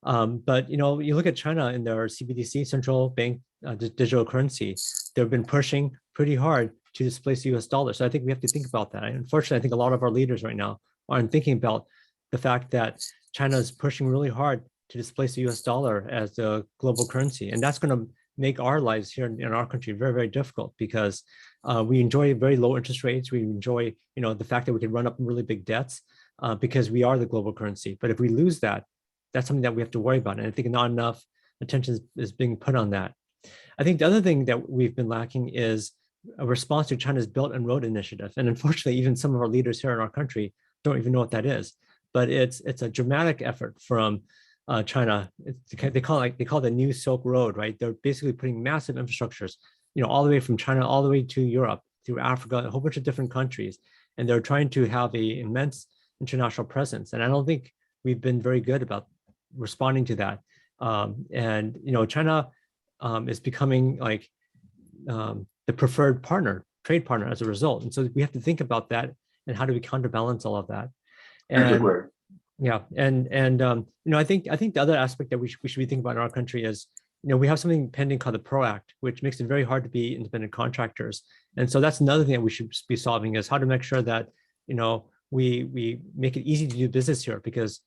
But you look at China and their CBDC, central bank digital currency, they've been pushing pretty hard to displace the US dollar. So I think we have to think about that. And unfortunately, I think a lot of our leaders right now aren't thinking about the fact that China is pushing really hard to displace the US dollar as the global currency. And that's going to make our lives here in our country very, very difficult because we enjoy very low interest rates. We enjoy, the fact that we can run up really big debts because we are the global currency. But if we lose that, that's something that we have to worry about. And I think not enough attention is being put on that. I think the other thing that we've been lacking is a response to China's Belt and Road Initiative. And unfortunately, even some of our leaders here in our country don't even know what that is. But it's a dramatic effort from China. They call it the New Silk Road, right? They're basically putting massive infrastructures, all the way from China all the way to Europe, through Africa, a whole bunch of different countries, and they're trying to have an immense international presence. And I don't think we've been very good about responding to that. China is becoming like the preferred trade partner as a result. And so we have to think about that and how do we counterbalance all of that. And yeah, I think the other aspect that we should be thinking about in our country is, we have something pending called the PRO Act, which makes it very hard to be independent contractors. And so that's another thing that we should be solving, is how to make sure that, we make it easy to do business here, because,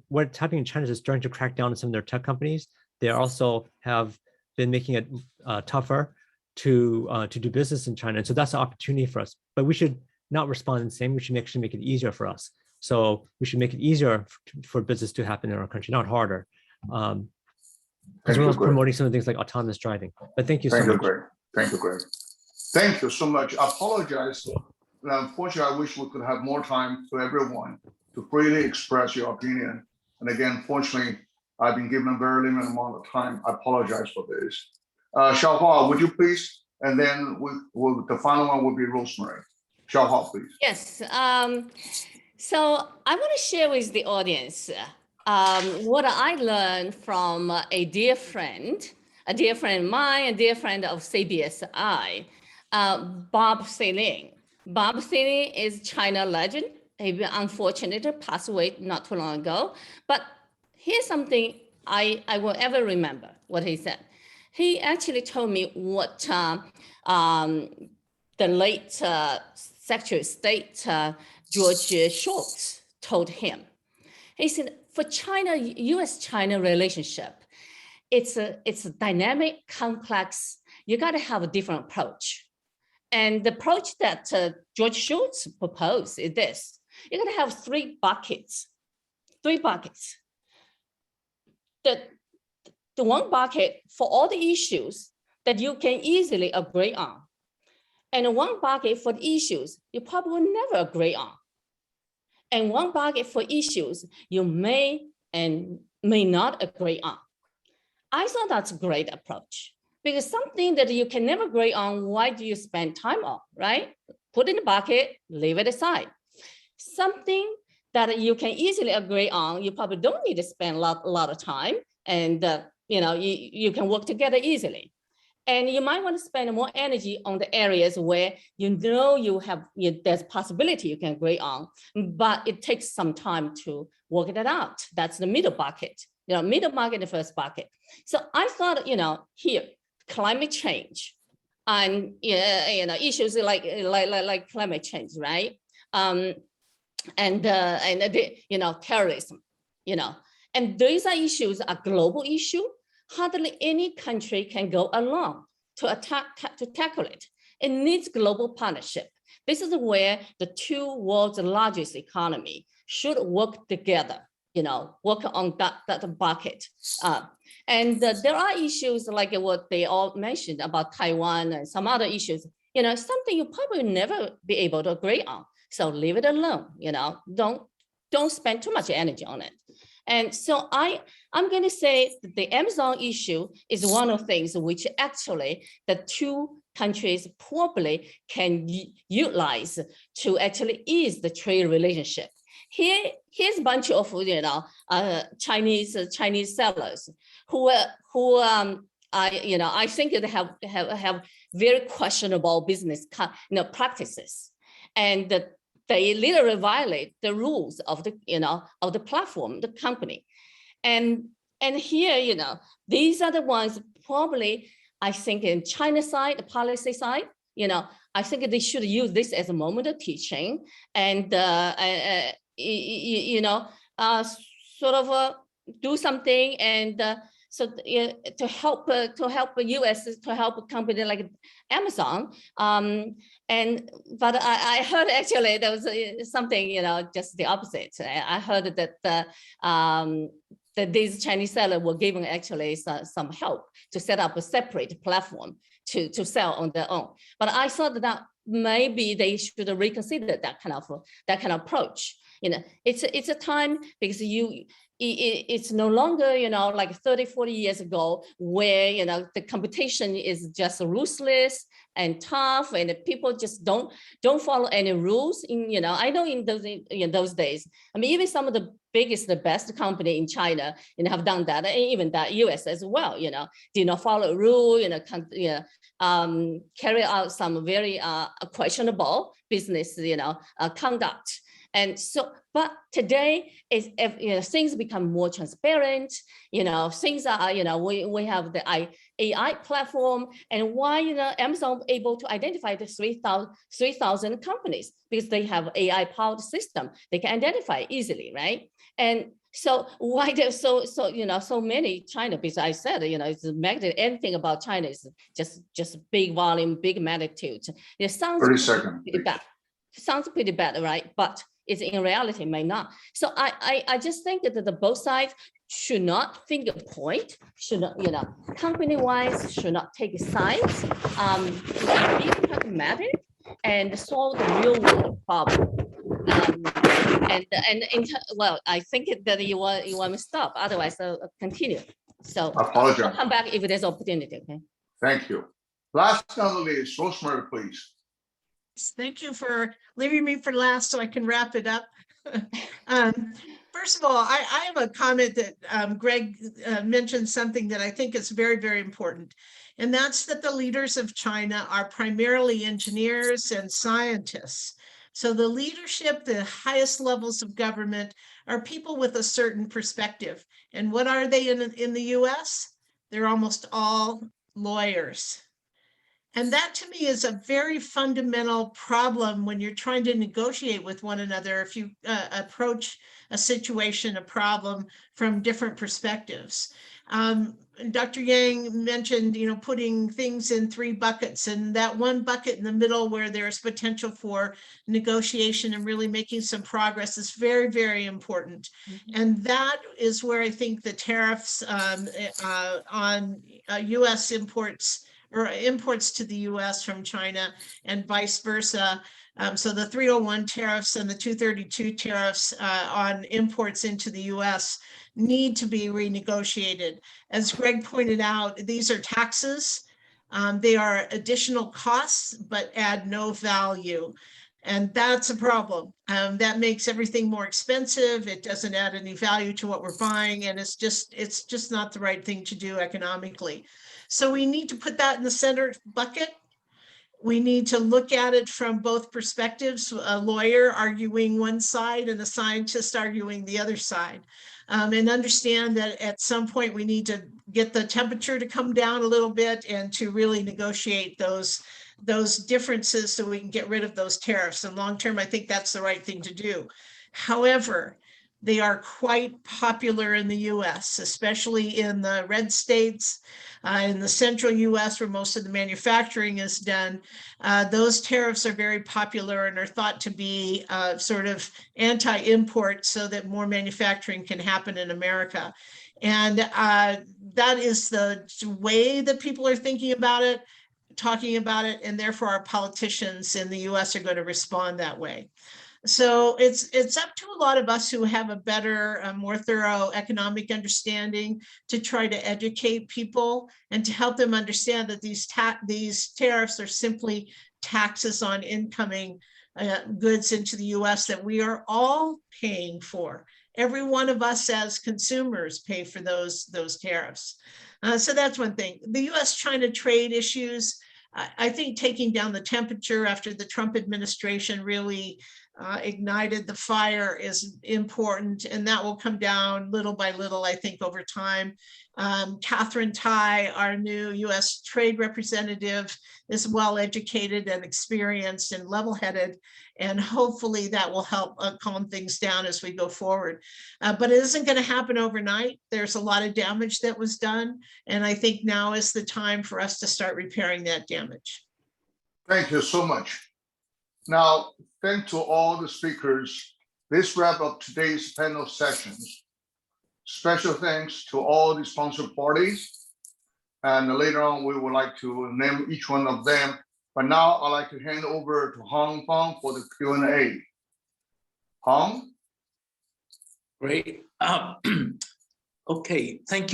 what's happening in China is starting to crack down on some of their tech companies. They also have been making it tougher to do business in China. And so that's an opportunity for us, but we should not respond the same. We should actually make it easier for us. So we should make it easier for business to happen in our country, not harder. As well as promoting some of the things like autonomous driving. But thank you so much. Thank you, Greg. Thank you so much. I apologize. Unfortunately, I wish we could have more time for everyone to freely express your opinion. And again, fortunately, I've been given a very limited amount of time. I apologize for this. Xiaohua, would you please? And then the final one will be Rosemary. Xiaohua, please. Yes. So I want to share with the audience what I learned from a dear friend of mine, a dear friend of CBSI, Bob Sealing. Bob Sealing is China legend. He unfortunately passed away not too long ago. But here's something I will ever remember what he said. He actually told me what the late Secretary of State George Shultz told him. He said, for China, US-China relationship, it's a dynamic, complex. You got to have a different approach. And the approach that George Shultz proposed is this. You're going to have three buckets. The one bucket for all the issues that you can easily agree on. And one bucket for the issues you probably will never agree on. And one bucket for issues you may and may not agree on. I thought that's a great approach, because something that you can never agree on, why do you spend time on, right? Put in the bucket, leave it aside. Something that you can easily agree on, you probably don't need to spend a lot of time, and you can work together easily. And you might want to spend more energy on the areas where there's a possibility you can agree on, but it takes some time to work it out. That's the middle bucket. Middle bucket, the first bucket. So I thought, here, climate change and issues like climate change, right? And terrorism, and these are issues, are global issue. Hardly any country can go alone to tackle it. It needs global partnership. This is where the two world's largest economy should work together, work on that bucket. And there are issues like what they all mentioned about Taiwan and some other issues, something you probably never be able to agree on. So leave it alone, don't spend too much energy on it. And so I'm going to say that the Amazon issue is one of the things which actually the two countries probably can utilize to actually ease the trade relationship. Here's a bunch of Chinese sellers who I think they have very questionable business practices, and they literally violate the rules of the platform, the company, and here these are the ones probably I think in China side, the policy side, I think they should use this as a moment of teaching and sort of do something and to help the US, to help a company like Amazon. But I heard actually there was something, just the opposite. I heard that that these Chinese sellers were given actually some help to set up a separate platform to sell on their own. But I thought that maybe they should reconsider that kind of approach. It's a time because it's no longer, like 30, 40 years ago where, the competition is just ruthless and tough and people just don't follow any rules I know in those days. I mean, even some of the biggest, the best company in China, have done that, and even that US as well, did not follow a rule, carry out some very questionable business, conduct. And so, but today is, things become more transparent, things are, we have the AI platform, and why, Amazon able to identify the 3,000 companies because they have AI powered system. They can identify easily, right? And so why there's so many China, because I said, it's magnitude, anything about China is just big volume, big magnitude. It sounds pretty bad. Sounds pretty bad, right? But it's in reality may not. So I just think that the both sides should not finger point, should not, company-wise should not take sides, be pragmatic and solve the real world problem. Well, I think that you want me to stop, otherwise I'll continue. So I'll come back if there's opportunity, okay? Thank you. Last but not least, Rosemary, please. Thank you for leaving me for last so I can wrap it up. First of all, I have a comment that Greg mentioned something that I think is very, very important. And that's that the leaders of China are primarily engineers and scientists. So the leadership, the highest levels of government are people with a certain perspective. And what are they in the US? They're almost all lawyers. And that to me is a very fundamental problem when you're trying to negotiate with one another. If you approach a situation, a problem from different perspectives. Dr. Yang mentioned, putting things in 3 buckets, and that one bucket in the middle where there's potential for negotiation and really making some progress is very, very important. Mm-hmm. And that is where I think the tariffs on US imports or imports to the US from China and vice versa. So the 301 tariffs and the 232 tariffs on imports into the US need to be renegotiated. As Greg pointed out, these are taxes. They are additional costs, but add no value. And that's a problem. That makes everything more expensive. It doesn't add any value to what we're buying. And it's just not the right thing to do economically. So we need to put that in the center bucket. We need to look at it from both perspectives, a lawyer arguing one side and a scientist arguing the other side. And understand that at some point we need to get the temperature to come down a little bit and to really negotiate those differences so we can get rid of those tariffs. And long term, I think that's the right thing to do. However, they are quite popular in the US, especially in the red states, in the central US where most of the manufacturing is done. Those tariffs are very popular and are thought to be sort of anti-import so that more manufacturing can happen in America. And that is the way that people are thinking about it, talking about it, and therefore our politicians in the US are going to respond that way. So it's up to a lot of us who have a better, more thorough economic understanding to try to educate people and to help them understand that these tariffs are simply taxes on incoming goods into the US that we are all paying for. Every one of us as consumers pay for those tariffs. So that's one thing. The US-China trade issues, I think taking down the temperature after the Trump administration really ignited the fire is important, and that will come down little by little, I think, over time. Catherine Tai, our new US trade representative, is well educated and experienced and level-headed, and hopefully that will help calm things down as we go forward. But it isn't going to happen overnight. There's a lot of damage that was done, and I think now is the time for us to start repairing that damage. Thank you so much. Now, thanks to all the speakers. This wraps up today's panel sessions. Special thanks to all the sponsored parties. And later on, we would like to name each one of them. But now I'd like to hand over to Hong Fang for the Q&A. Hong? Great. Okay, thank you.